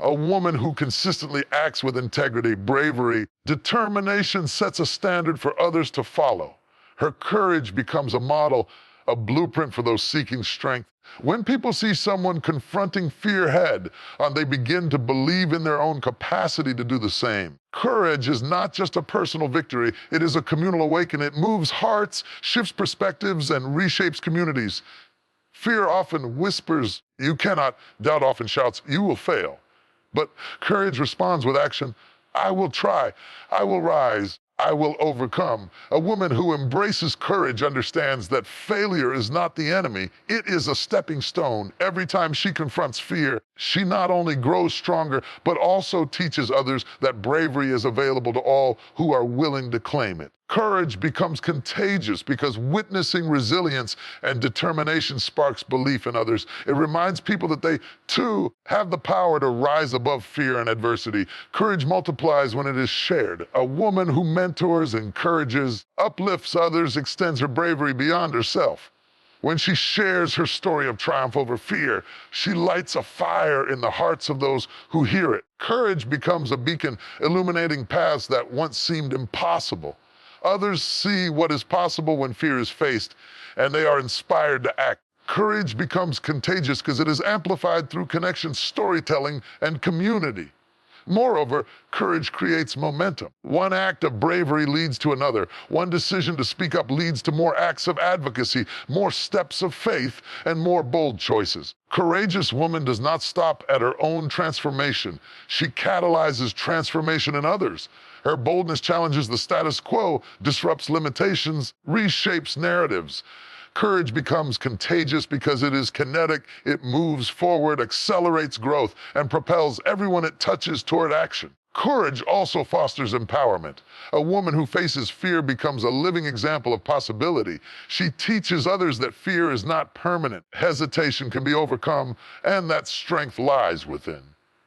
A woman who consistently acts with integrity, bravery, determination sets a standard for others to follow. Her courage becomes a model, a blueprint for those seeking strength. When people see someone confronting fear head-on, they begin to believe in their own capacity to do the same. Courage is not just a personal victory, it is a communal awakening. It moves hearts, shifts perspectives, and reshapes communities. Fear often whispers, "You cannot." Doubt often shouts, "You will fail." But courage responds with action. "I will try. I will rise. I will overcome. A woman who embraces courage understands that failure is not the enemy, it is a stepping stone. Every time she confronts fear, she not only grows stronger, but also teaches others that bravery is available to all who are willing to claim it. Courage becomes contagious because witnessing resilience and determination sparks belief in others. It reminds people that they, too, have the power to rise above fear and adversity. Courage multiplies when it is shared. A woman who mentors, encourages, uplifts others, extends her bravery beyond herself. When she shares her story of triumph over fear, she lights a fire in the hearts of those who hear it. Courage becomes a beacon, illuminating paths that once seemed impossible. Others see what is possible when fear is faced, and they are inspired to act. Courage becomes contagious because it is amplified through connection, storytelling, and community. Moreover, courage creates momentum. One act of bravery leads to another. One decision to speak up leads to more acts of advocacy, more steps of faith, and more bold choices. Courageous woman does not stop at her own transformation. She catalyzes transformation in others. Her boldness challenges the status quo, disrupts limitations, reshapes narratives. Courage becomes contagious because it is kinetic, it moves forward, accelerates growth, and propels everyone it touches toward action. Courage also fosters empowerment. A woman who faces fear becomes a living example of possibility. She teaches others that fear is not permanent, hesitation can be overcome, and that strength lies within.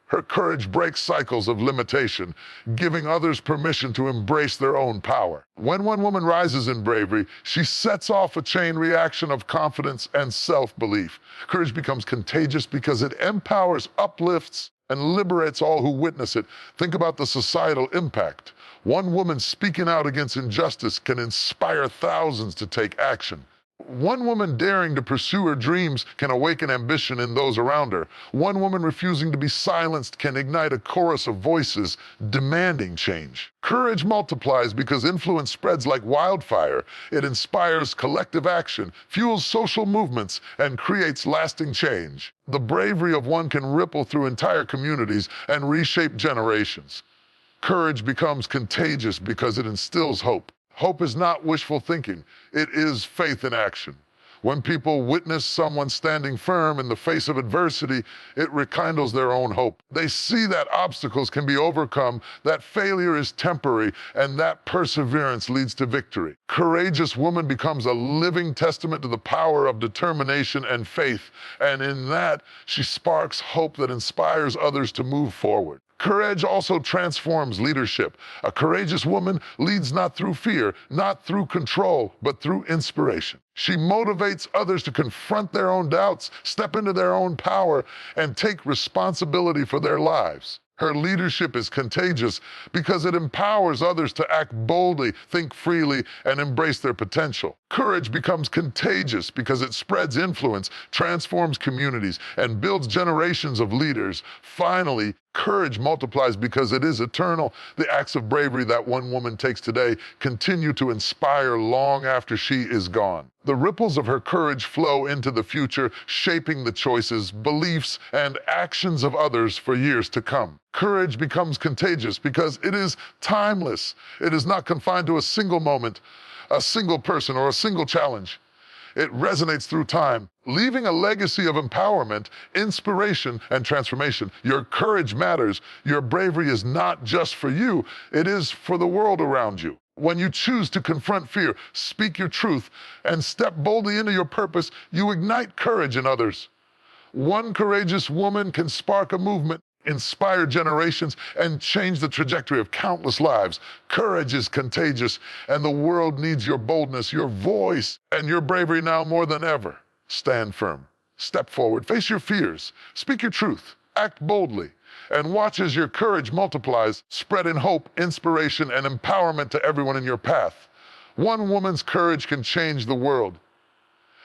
Her courage breaks cycles of limitation, giving others permission to embrace their own power. When one woman rises in bravery, she sets off a chain reaction of confidence and self-belief. Courage becomes contagious because it empowers, uplifts, and liberates all who witness it. Think about the societal impact. One woman speaking out against injustice can inspire thousands to take action. One woman daring to pursue her dreams can awaken ambition in those around her. One woman refusing to be silenced can ignite a chorus of voices demanding change. Courage multiplies because influence spreads like wildfire. It inspires collective action, fuels social movements, and creates lasting change. The bravery of one can ripple through entire communities and reshape generations. Courage becomes contagious because it instills hope. Hope is not wishful thinking. It is faith in action. When people witness someone standing firm in the face of adversity, it rekindles their own hope. They see that obstacles can be overcome, that failure is temporary, and that perseverance leads to victory. Courageous woman becomes a living testament to the power of determination and faith, and in that, she sparks hope that inspires others to move forward. Courage also transforms leadership. A courageous woman leads not through fear, not through control, but through inspiration. She motivates others to confront their own doubts, step into their own power, and take responsibility for their lives. Her leadership is contagious because it empowers others to act boldly, think freely, and embrace their potential. Courage becomes contagious because it spreads influence, transforms communities, and builds generations of leaders. Finally, courage multiplies because it is eternal. The acts of bravery that one woman takes today continue to inspire long after she is gone. The ripples of her courage flow into the future, shaping the choices, beliefs, and actions of others for years to come. Courage becomes contagious because it is timeless. It is not confined to a single moment, a single person, or a single challenge. It resonates through time, leaving a legacy of empowerment, inspiration, and transformation. Your courage matters. Your bravery is not just for you, it is for the world around you. When you choose to confront fear, speak your truth, and step boldly into your purpose, you ignite courage in others. One courageous woman can spark a movement, inspire generations, and change the trajectory of countless lives. Courage is contagious, and the world needs your boldness, your voice, and your bravery now more than ever. Stand firm. Step forward. Face your fears. Speak your truth. Act boldly. And watch as your courage multiplies, spreading hope, inspiration, and empowerment to everyone in your path. One woman's courage can change the world,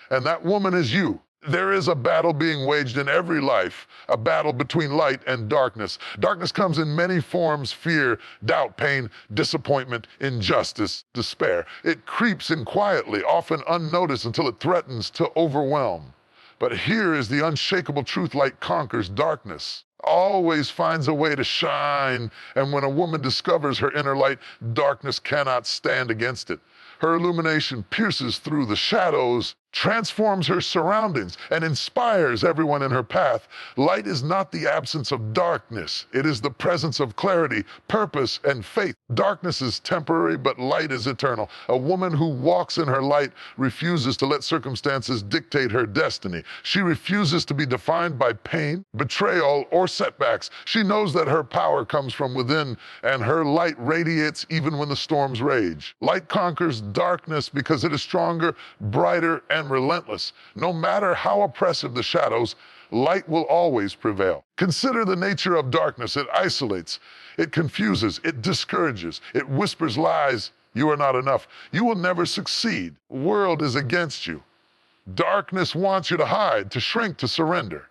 and that woman is you. There is a battle being waged in every life, a battle between light and darkness. Darkness comes in many forms: fear, doubt, pain, disappointment, injustice, despair. It creeps in quietly, often unnoticed, until it threatens to overwhelm. But here is the unshakable truth: light conquers darkness. always finds a way to shine. And when a woman discovers her inner light, darkness cannot stand against it. Her illumination pierces through the shadows, transforms her surroundings, and inspires everyone in her path. Light is not the absence of darkness. It is the presence of clarity, purpose, and faith. Darkness is temporary, but light is eternal. A woman who walks in her light refuses to let circumstances dictate her destiny. She refuses to be defined by pain, betrayal, or setbacks. She knows that her power comes from within, and her light radiates even when the storms rage. Light conquers darkness because it is stronger, brighter, and relentless. No matter how oppressive the shadows, light will always prevail. Consider the nature of darkness. It isolates, it confuses, it discourages, it whispers lies. You are not enough. You will never succeed. The world is against you. Darkness wants you to hide, to shrink, to surrender.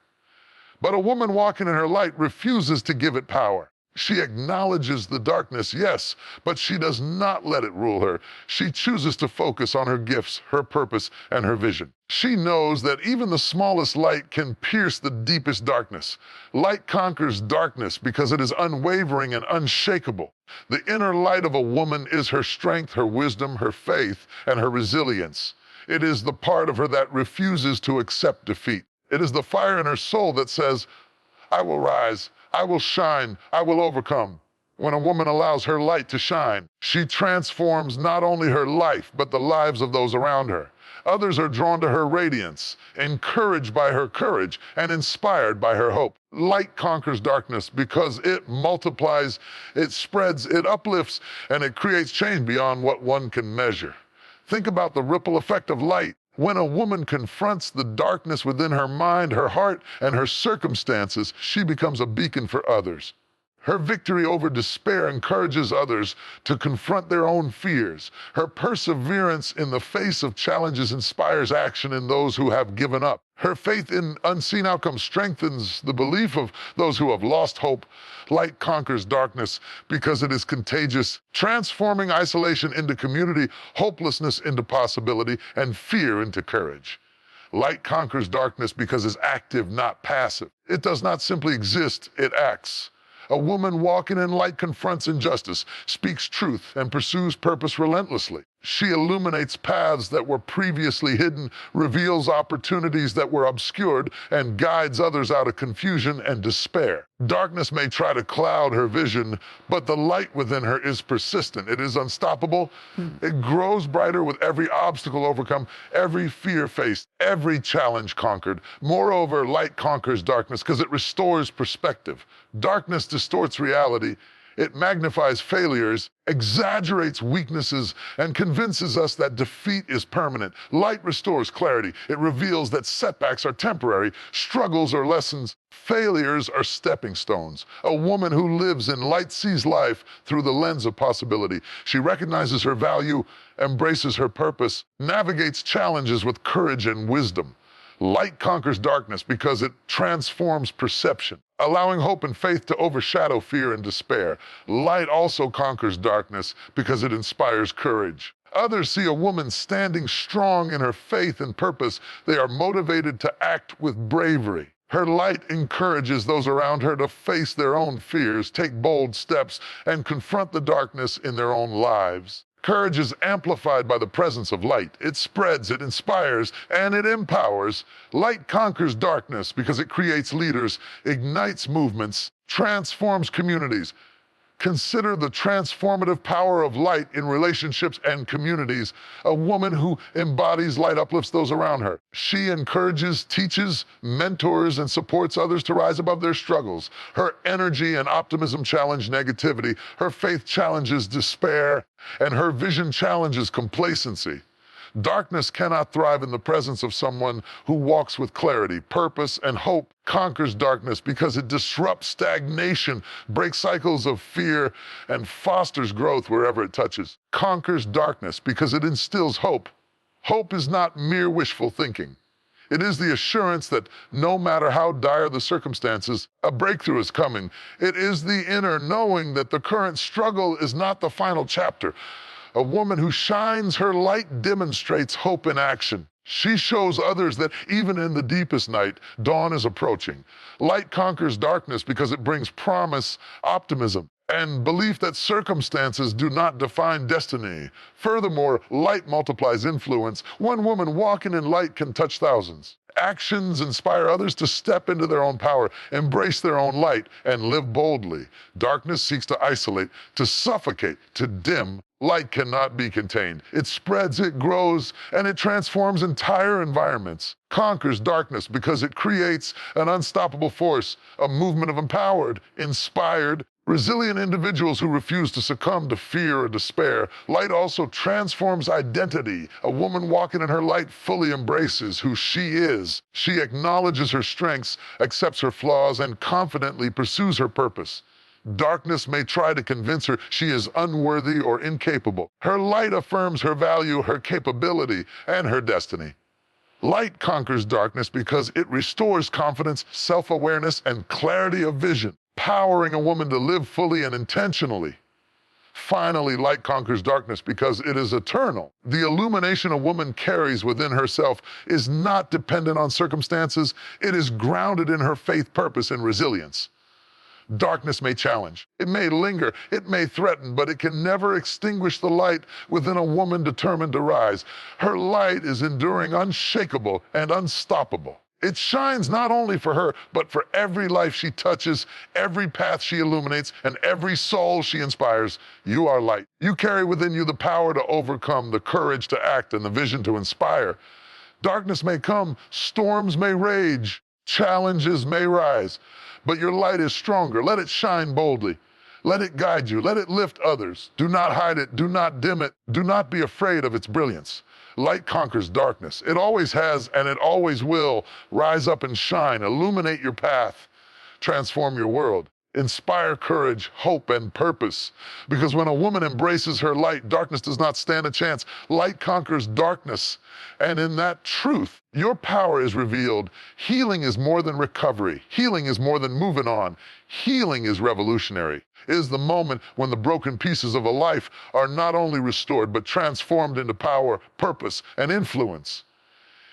But a woman walking in her light refuses to give it power. She acknowledges the darkness, yes, but she does not let it rule her. She chooses to focus on her gifts, her purpose, and her vision. She knows that even the smallest light can pierce the deepest darkness. Light conquers darkness because it is unwavering and unshakable. The inner light of a woman is her strength, her wisdom, her faith, and her resilience. It is the part of her that refuses to accept defeat. It is the fire in her soul that says, I will rise, I will shine, I will overcome. When a woman allows her light to shine, she transforms not only her life, but the lives of those around her. Others are drawn to her radiance, encouraged by her courage, and inspired by her hope. Light conquers darkness because it multiplies, it spreads, it uplifts, and it creates change beyond what one can measure. Think about the ripple effect of light. When a woman confronts the darkness within her mind, her heart, and her circumstances, she becomes a beacon for others. Her victory over despair encourages others to confront their own fears. Her perseverance in the face of challenges inspires action in those who have given up. Her faith in unseen outcomes strengthens the belief of those who have lost hope. Light conquers darkness because it is contagious, transforming isolation into community, hopelessness into possibility, and fear into courage. Light conquers darkness because it's active, not passive. It does not simply exist, it acts. A woman walking in light confronts injustice, speaks truth, and pursues purpose relentlessly. She illuminates paths that were previously hidden, reveals opportunities that were obscured, and guides others out of confusion and despair. Darkness may try to cloud her vision, but the light within her is persistent. It is unstoppable. It grows brighter with every obstacle overcome, every fear faced, every challenge conquered. Moreover, light conquers darkness because it restores perspective. Darkness distorts reality. It magnifies failures, exaggerates weaknesses, and convinces us that defeat is permanent. Light restores clarity. It reveals that setbacks are temporary, struggles are lessons, failures are stepping stones. A woman who lives in light sees life through the lens of possibility. She recognizes her value, embraces her purpose, navigates challenges with courage and wisdom. Light conquers darkness because it transforms perception, allowing hope and faith to overshadow fear and despair. Light also conquers darkness because it inspires courage. Others see a woman standing strong in her faith and purpose. They are motivated to act with bravery. Her light encourages those around her to face their own fears, take bold steps, and confront the darkness in their own lives. Courage is amplified by the presence of light. It spreads, it inspires, and it empowers. Light conquers darkness because it creates leaders, ignites movements, transforms communities. Consider the transformative power of light in relationships and communities. A woman who embodies light uplifts those around her. She encourages, teaches, mentors, and supports others to rise above their struggles. Her energy and optimism challenge negativity. Her faith challenges despair, and her vision challenges complacency. Darkness cannot thrive in the presence of someone who walks with clarity, purpose, and hope. Conquers darkness because it disrupts stagnation, breaks cycles of fear, and fosters growth wherever it touches. Conquers darkness because it instills hope. Hope is not mere wishful thinking. It is the assurance that no matter how dire the circumstances, a breakthrough is coming. It is the inner knowing that the current struggle is not the final chapter, A woman who shines her light demonstrates hope in action. She shows others that even in the deepest night, dawn is approaching. Light conquers darkness because it brings promise, optimism, and belief that circumstances do not define destiny. Furthermore, light multiplies influence. One woman walking in light can touch thousands. Actions inspire others to step into their own power, embrace their own light, and live boldly. Darkness seeks to isolate, to suffocate, to dim. Light cannot be contained. It spreads, it grows, and it transforms entire environments. Conquers darkness because it creates an unstoppable force, a movement of empowered, inspired, resilient individuals who refuse to succumb to fear or despair. Light also transforms identity. A woman walking in her light fully embraces who she is. She acknowledges her strengths, accepts her flaws, and confidently pursues her purpose. Darkness may try to convince her she is unworthy or incapable. Her light affirms her value, her capability, and her destiny. Light conquers darkness because it restores confidence, self-awareness, and clarity of vision, powering a woman to live fully and intentionally. Finally, light conquers darkness because it is eternal. The illumination a woman carries within herself is not dependent on circumstances. It is grounded in her faith, purpose, and resilience. Darkness may challenge, it may linger, it may threaten, but it can never extinguish the light within a woman determined to rise. Her light is enduring, unshakable, and unstoppable. It shines not only for her, but for every life she touches, every path she illuminates, and every soul she inspires. You are light. You carry within you the power to overcome, the courage to act, and the vision to inspire. Darkness may come, storms may rage, challenges may rise, but your light is stronger. Let it shine boldly. Let it guide you. Let it lift others. Do not hide it. Do not dim it. Do not be afraid of its brilliance. Light conquers darkness. It always has and it always will. Rise up and shine. Illuminate your path. Transform your world. Inspire courage, hope, and purpose. Because when a woman embraces her light, darkness does not stand a chance. Light conquers darkness. And in that truth, your power is revealed. Healing is more than recovery. Healing is more than moving on. Healing is revolutionary. It is the moment when the broken pieces of a life are not only restored, but transformed into power, purpose, and influence.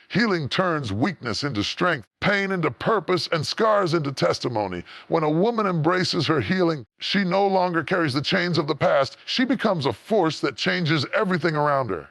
Healing turns weakness into strength, pain into purpose, and scars into testimony. When a woman embraces her healing, she no longer carries the chains of the past. She becomes a force that changes everything around her.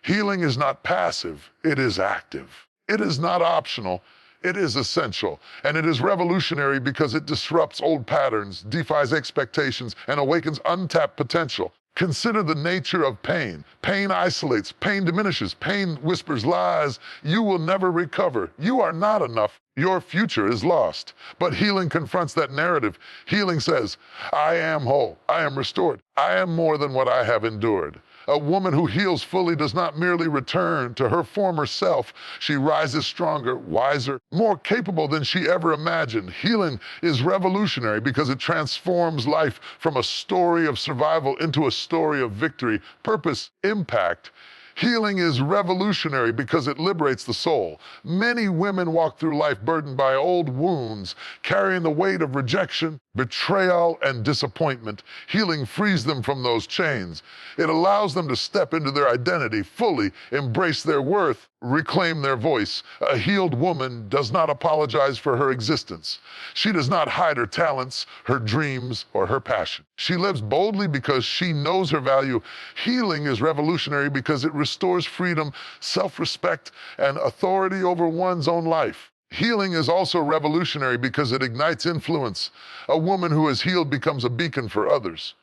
Healing is not passive, it is active. It is not optional, it is essential. And it is revolutionary because it disrupts old patterns, defies expectations, and awakens untapped potential. Consider the nature of pain. Pain isolates, pain diminishes, pain whispers lies. You will never recover. You are not enough. Your future is lost. But healing confronts that narrative. Healing says, I am whole. I am restored. I am more than what I have endured. A woman who heals fully does not merely return to her former self. She rises stronger, wiser, more capable than she ever imagined. Healing is revolutionary because it transforms life from a story of survival into a story of victory, purpose, impact. Healing is revolutionary because it liberates the soul. Many women walk through life burdened by old wounds, carrying the weight of rejection, betrayal, and disappointment. Healing frees them from those chains. It allows them to step into their identity fully, embrace their worth, reclaim their voice. A healed woman does not apologize for her existence. She does not hide her talents, her dreams, or her passion. She lives boldly because she knows her value. Healing is revolutionary because it restores freedom, self-respect, and authority over one's own life. Healing is also revolutionary because it ignites influence. A woman who is healed becomes a beacon for others.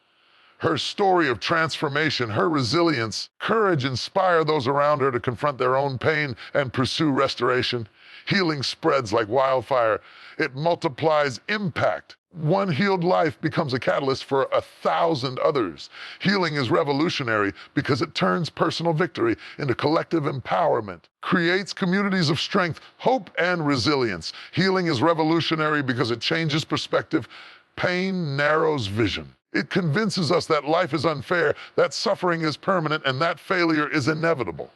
Her story of transformation, her resilience, courage inspire those around her to confront their own pain and pursue restoration. Healing spreads like wildfire. It multiplies impact. One healed life becomes a catalyst for 1,000 others. Healing is revolutionary because it turns personal victory into collective empowerment, creates communities of strength, hope, and resilience. Healing is revolutionary because it changes perspective. Pain narrows vision. It convinces us that life is unfair, that suffering is permanent, and that failure is inevitable.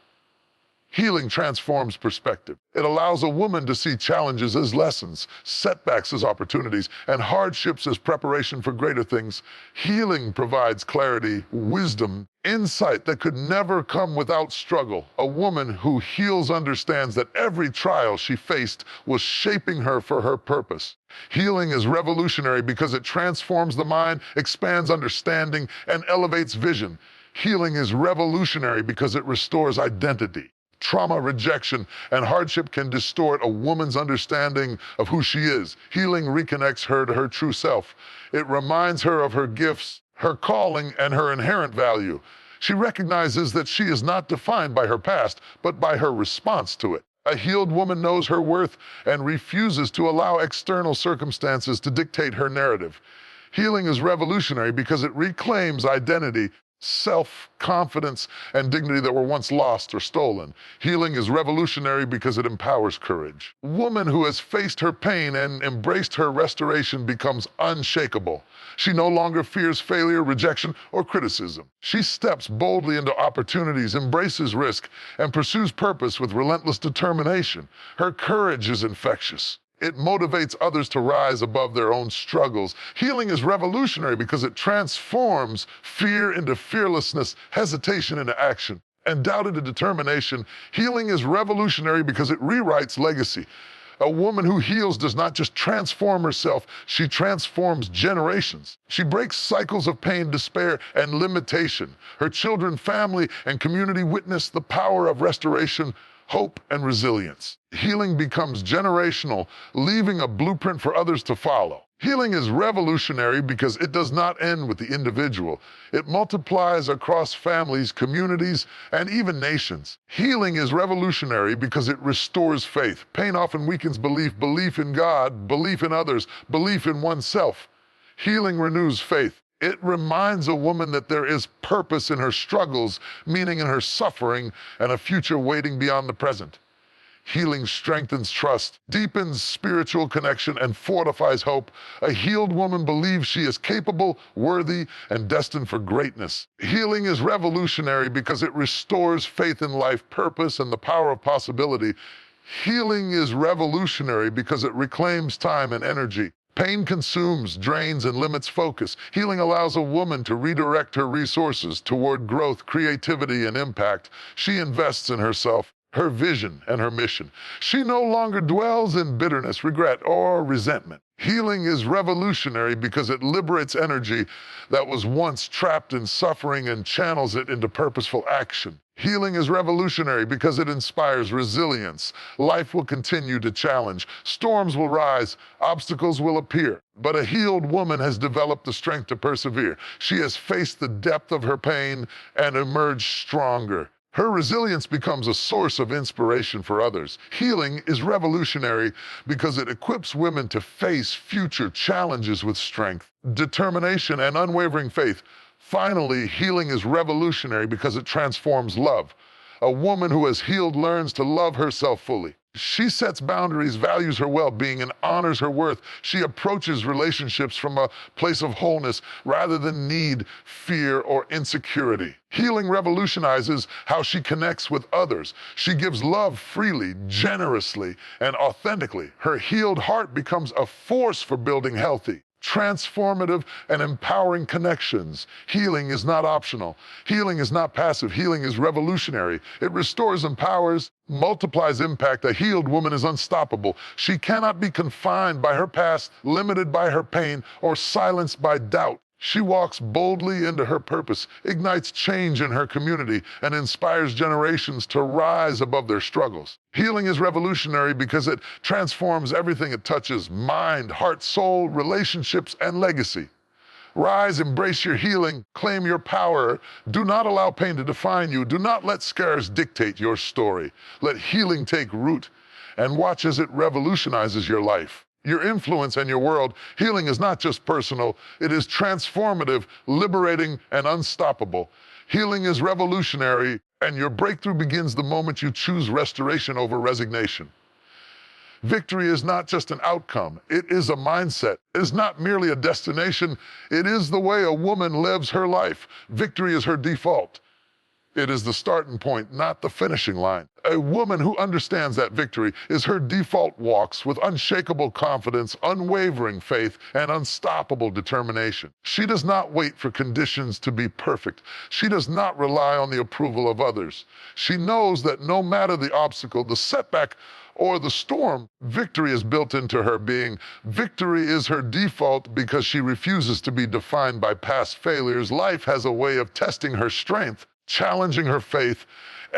Healing transforms perspective. It allows a woman to see challenges as lessons, setbacks as opportunities, and hardships as preparation for greater things. Healing provides clarity, wisdom, insight that could never come without struggle. A woman who heals understands that every trial she faced was shaping her for her purpose. Healing is revolutionary because it transforms the mind, expands understanding, and elevates vision. Healing is revolutionary because it restores identity. Trauma, rejection, and hardship can distort a woman's understanding of who she is. Healing reconnects her to her true self. It reminds her of her gifts, her calling, and her inherent value. She recognizes that she is not defined by her past, but by her response to it. A healed woman knows her worth and refuses to allow external circumstances to dictate her narrative. Healing is revolutionary because it reclaims identity, self-confidence, and dignity that were once lost or stolen. Healing is revolutionary because it empowers courage. A woman who has faced her pain and embraced her restoration becomes unshakable. She no longer fears failure, rejection, or criticism. She steps boldly into opportunities, embraces risk, and pursues purpose with relentless determination. Her courage is infectious. It motivates others to rise above their own struggles. Healing is revolutionary because it transforms fear into fearlessness, hesitation into action, and doubt into determination. Healing is revolutionary because it rewrites legacy. A woman who heals does not just transform herself, she transforms generations. She breaks cycles of pain, despair, and limitation. Her children, family, and community witness the power of restoration, hope, and resilience. Healing becomes generational, leaving a blueprint for others to follow. Healing is revolutionary because it does not end with the individual. It multiplies across families, communities, and even nations. Healing is revolutionary because it restores faith. Pain often weakens belief, belief in God, belief in others, belief in oneself. Healing renews faith. It reminds a woman that there is purpose in her struggles, meaning in her suffering, and a future waiting beyond the present. Healing strengthens trust, deepens spiritual connection, and fortifies hope. A healed woman believes she is capable, worthy, and destined for greatness. Healing is revolutionary because it restores faith in life, purpose, and the power of possibility. Healing is revolutionary because it reclaims time and energy. Pain consumes, drains, and limits focus. Healing allows a woman to redirect her resources toward growth, creativity, and impact. She invests in herself, her vision, and her mission. She no longer dwells in bitterness, regret, or resentment. Healing is revolutionary because it liberates energy that was once trapped in suffering and channels it into purposeful action. Healing is revolutionary because it inspires resilience. Life will continue to challenge. Storms will rise. Obstacles will appear. But a healed woman has developed the strength to persevere. She has faced the depth of her pain and emerged stronger. Her resilience becomes a source of inspiration for others. Healing is revolutionary because it equips women to face future challenges with strength, determination, and unwavering faith. Finally, healing is revolutionary because it transforms love. A woman who has healed learns to love herself fully. She sets boundaries, values her well-being, and honors her worth. She approaches relationships from a place of wholeness rather than need, fear, or insecurity. Healing revolutionizes how she connects with others. She gives love freely, generously, and authentically. Her healed heart becomes a force for building healthy, transformative, and empowering connections. Healing is not optional. Healing is not passive. Healing is revolutionary. It restores, empowers, multiplies impact. A healed woman is unstoppable. She cannot be confined by her past, limited by her pain, or silenced by doubt. She walks boldly into her purpose, ignites change in her community, and inspires generations to rise above their struggles. Healing is revolutionary because it transforms everything it touches: mind, heart, soul, relationships, and legacy. Rise, embrace your healing, claim your power. Do not allow pain to define you. Do not let scars dictate your story. Let healing take root and watch as it revolutionizes your life, your influence, and your world. Healing is not just personal, it is transformative, liberating, and unstoppable. Healing is revolutionary, and your breakthrough begins the moment you choose restoration over resignation. Victory is not just an outcome, it is a mindset. It is not merely a destination, it is the way a woman lives her life. Victory is her default. It is the starting point, not the finishing line. A woman who understands that victory is her default walks with unshakable confidence, unwavering faith, and unstoppable determination. She does not wait for conditions to be perfect. She does not rely on the approval of others. She knows that no matter the obstacle, the setback, or the storm, victory is built into her being. Victory is her default because she refuses to be defined by past failures. Life has a way of testing her strength, challenging her faith,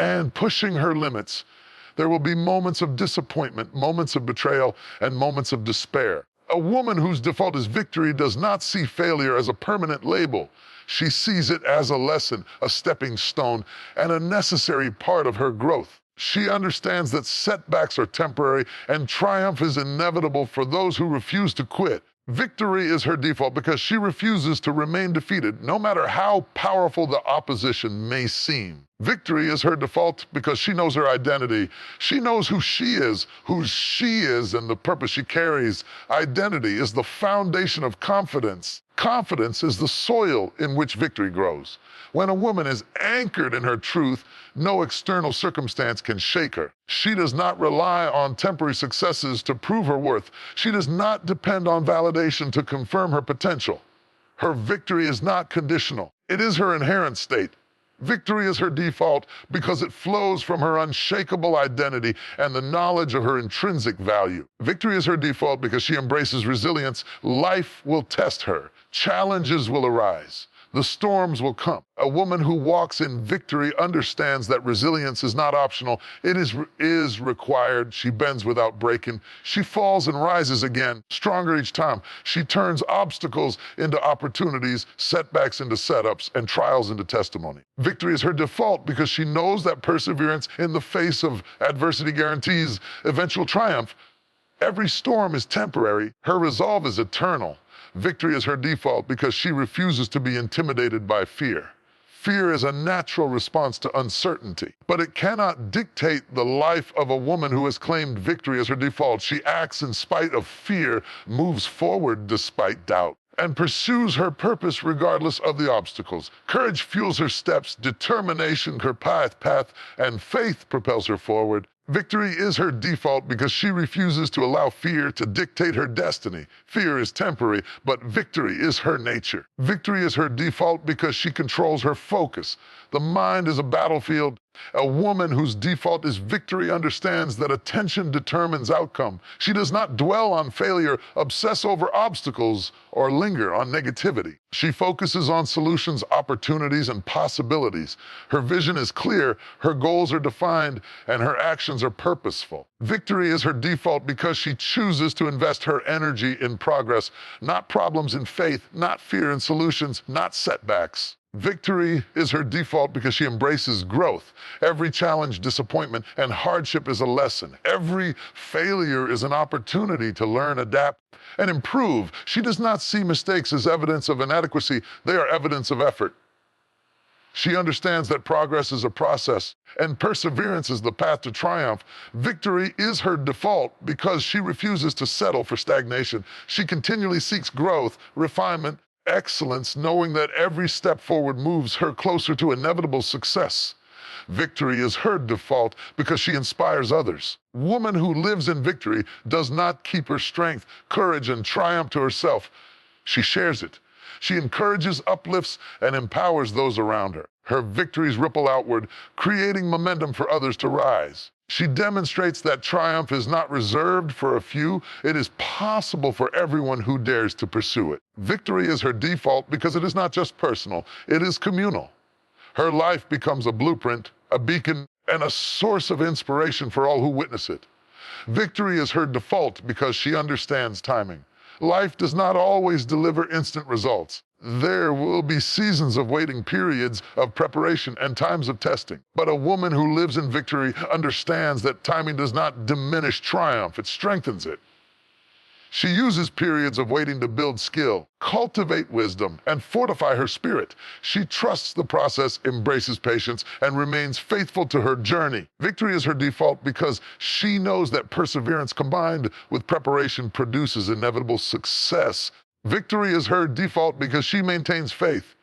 and pushing her limits. There will be moments of disappointment, moments of betrayal, and moments of despair. A woman whose default is victory does not see failure as a permanent label. She sees it as a lesson, a stepping stone, and a necessary part of her growth. She understands that setbacks are temporary and triumph is inevitable for those who refuse to quit. Victory is her default because she refuses to remain defeated, no matter how powerful the opposition may seem. Victory is her default because she knows her identity. She knows who she is, and the purpose she carries. Identity is the foundation of confidence. Confidence is the soil in which victory grows. When a woman is anchored in her truth, no external circumstance can shake her. She does not rely on temporary successes to prove her worth. She does not depend on validation to confirm her potential. Her victory is not conditional. It is her inherent state. Victory is her default because it flows from her unshakable identity and the knowledge of her intrinsic value. Victory is her default because she embraces resilience. Life will test her. Challenges will arise. The storms will come. A woman who walks in victory understands that resilience is not optional. It is required. She bends without breaking. She falls and rises again, stronger each time. She turns obstacles into opportunities, setbacks into setups, and trials into testimony. Victory is her default because she knows that perseverance in the face of adversity guarantees eventual triumph. Every storm is temporary. Her resolve is eternal. Victory is her default because she refuses to be intimidated by fear. Fear is a natural response to uncertainty, but it cannot dictate the life of a woman who has claimed victory as her default. She acts in spite of fear, moves forward despite doubt, and pursues her purpose regardless of the obstacles. Courage fuels her steps, determination her path, and faith propels her forward. Victory is her default because she refuses to allow fear to dictate her destiny. Fear is temporary, but victory is her nature. Victory is her default because she controls her focus. The mind is a battlefield. A woman whose default is victory understands that attention determines outcome. She does not dwell on failure, obsess over obstacles, or linger on negativity. She focuses on solutions, opportunities, and possibilities. Her vision is clear, her goals are defined, and her actions are purposeful. Victory is her default because she chooses to invest her energy in progress, not problems in faith, not fear in solutions, not setbacks. Victory is her default because she embraces growth. Every challenge, disappointment, and hardship is a lesson. Every failure is an opportunity to learn, adapt, and improve. She does not see mistakes as evidence of inadequacy. They are evidence of effort. She understands that progress is a process and perseverance is the path to triumph. Victory is her default because she refuses to settle for stagnation. She continually seeks growth, refinement, excellence, knowing that every step forward moves her closer to inevitable success. Victory is her default because she inspires others. Woman who lives in victory does not keep her strength, courage, and triumph to herself. She shares it. She encourages, uplifts, and empowers those around her. Her victories ripple outward, creating momentum for others to rise. She demonstrates that triumph is not reserved for a few. It is possible for everyone who dares to pursue it. Victory is her default because it is not just personal, it is communal. Her life becomes a blueprint, a beacon, and a source of inspiration for all who witness it. Victory is her default because she understands timing. Life does not always deliver instant results. There will be seasons of waiting, periods of preparation, and times of testing. But a woman who lives in victory understands that timing does not diminish triumph, it strengthens it. She uses periods of waiting to build skill, cultivate wisdom, and fortify her spirit. She trusts the process, embraces patience, and remains faithful to her journey. Victory is her default because she knows that perseverance combined with preparation produces inevitable success. Victory is her default because she maintains faith.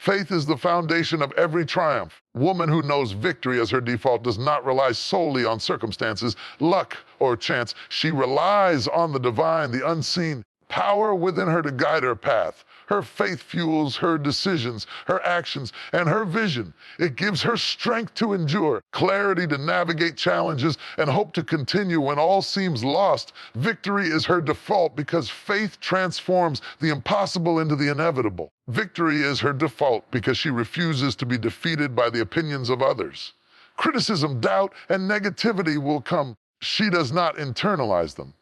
Faith is the foundation of every triumph. Woman who knows victory as her default does not rely solely on circumstances, luck, or chance. She relies on the divine, the unseen, power within her to guide her path. Her faith fuels her decisions, her actions, and her vision. It gives her strength to endure, clarity to navigate challenges, and hope to continue when all seems lost. Victory is her default because faith transforms the impossible into the inevitable. Victory is her default because she refuses to be defeated by the opinions of others. Criticism, doubt, and negativity will come. She does not internalize them.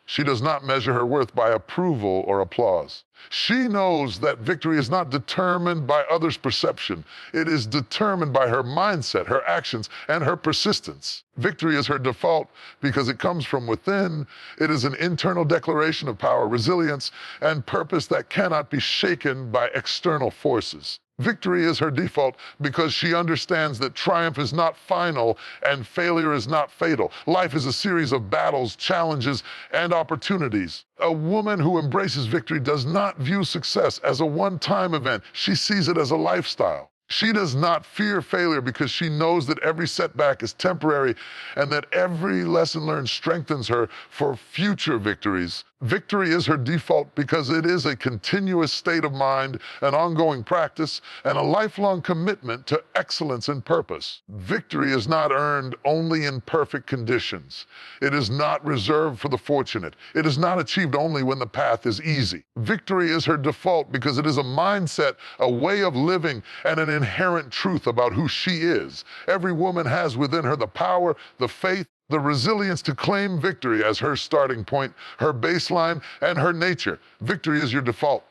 She does not measure her worth by approval or applause. She knows that victory is not determined by others' perception. It is determined by her mindset, her actions, and her persistence. Victory is her default because it comes from within. It is an internal declaration of power, resilience, and purpose that cannot be shaken by external forces. Victory is her default because she understands that triumph is not final and failure is not fatal. Life is a series of battles, challenges, and opportunities. A woman who embraces victory does not view success as a one-time event. She sees it as a lifestyle. She does not fear failure because she knows that every setback is temporary and that every lesson learned strengthens her for future victories. Victory is her default because it is a continuous state of mind, an ongoing practice, and a lifelong commitment to excellence and purpose. Victory is not earned only in perfect conditions. It is not reserved for the fortunate. It is not achieved only when the path is easy. Victory is her default because it is a mindset, a way of living, and an inherent truth about who she is. Every woman has within her the power, the faith, the resilience to claim victory as her starting point, her baseline, and her nature. Victory is your default.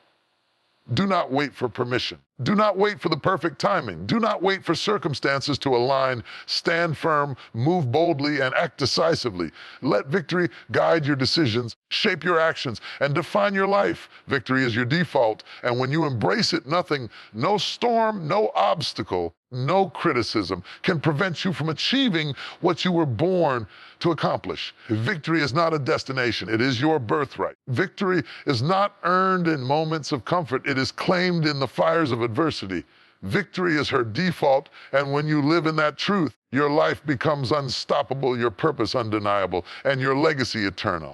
Do not wait for permission. Do not wait for the perfect timing. Do not wait for circumstances to align. Stand firm, move boldly, and act decisively. Let victory guide your decisions, shape your actions, and define your life. Victory is your default, and when you embrace it, nothing, no storm, no obstacle, no criticism can prevent you from achieving what you were born to accomplish. Victory is not a destination, it is your birthright. Victory is not earned in moments of comfort, it is claimed in the fires of adversity. Victory is her default, and when you live in that truth, your life becomes unstoppable, your purpose undeniable, and your legacy eternal.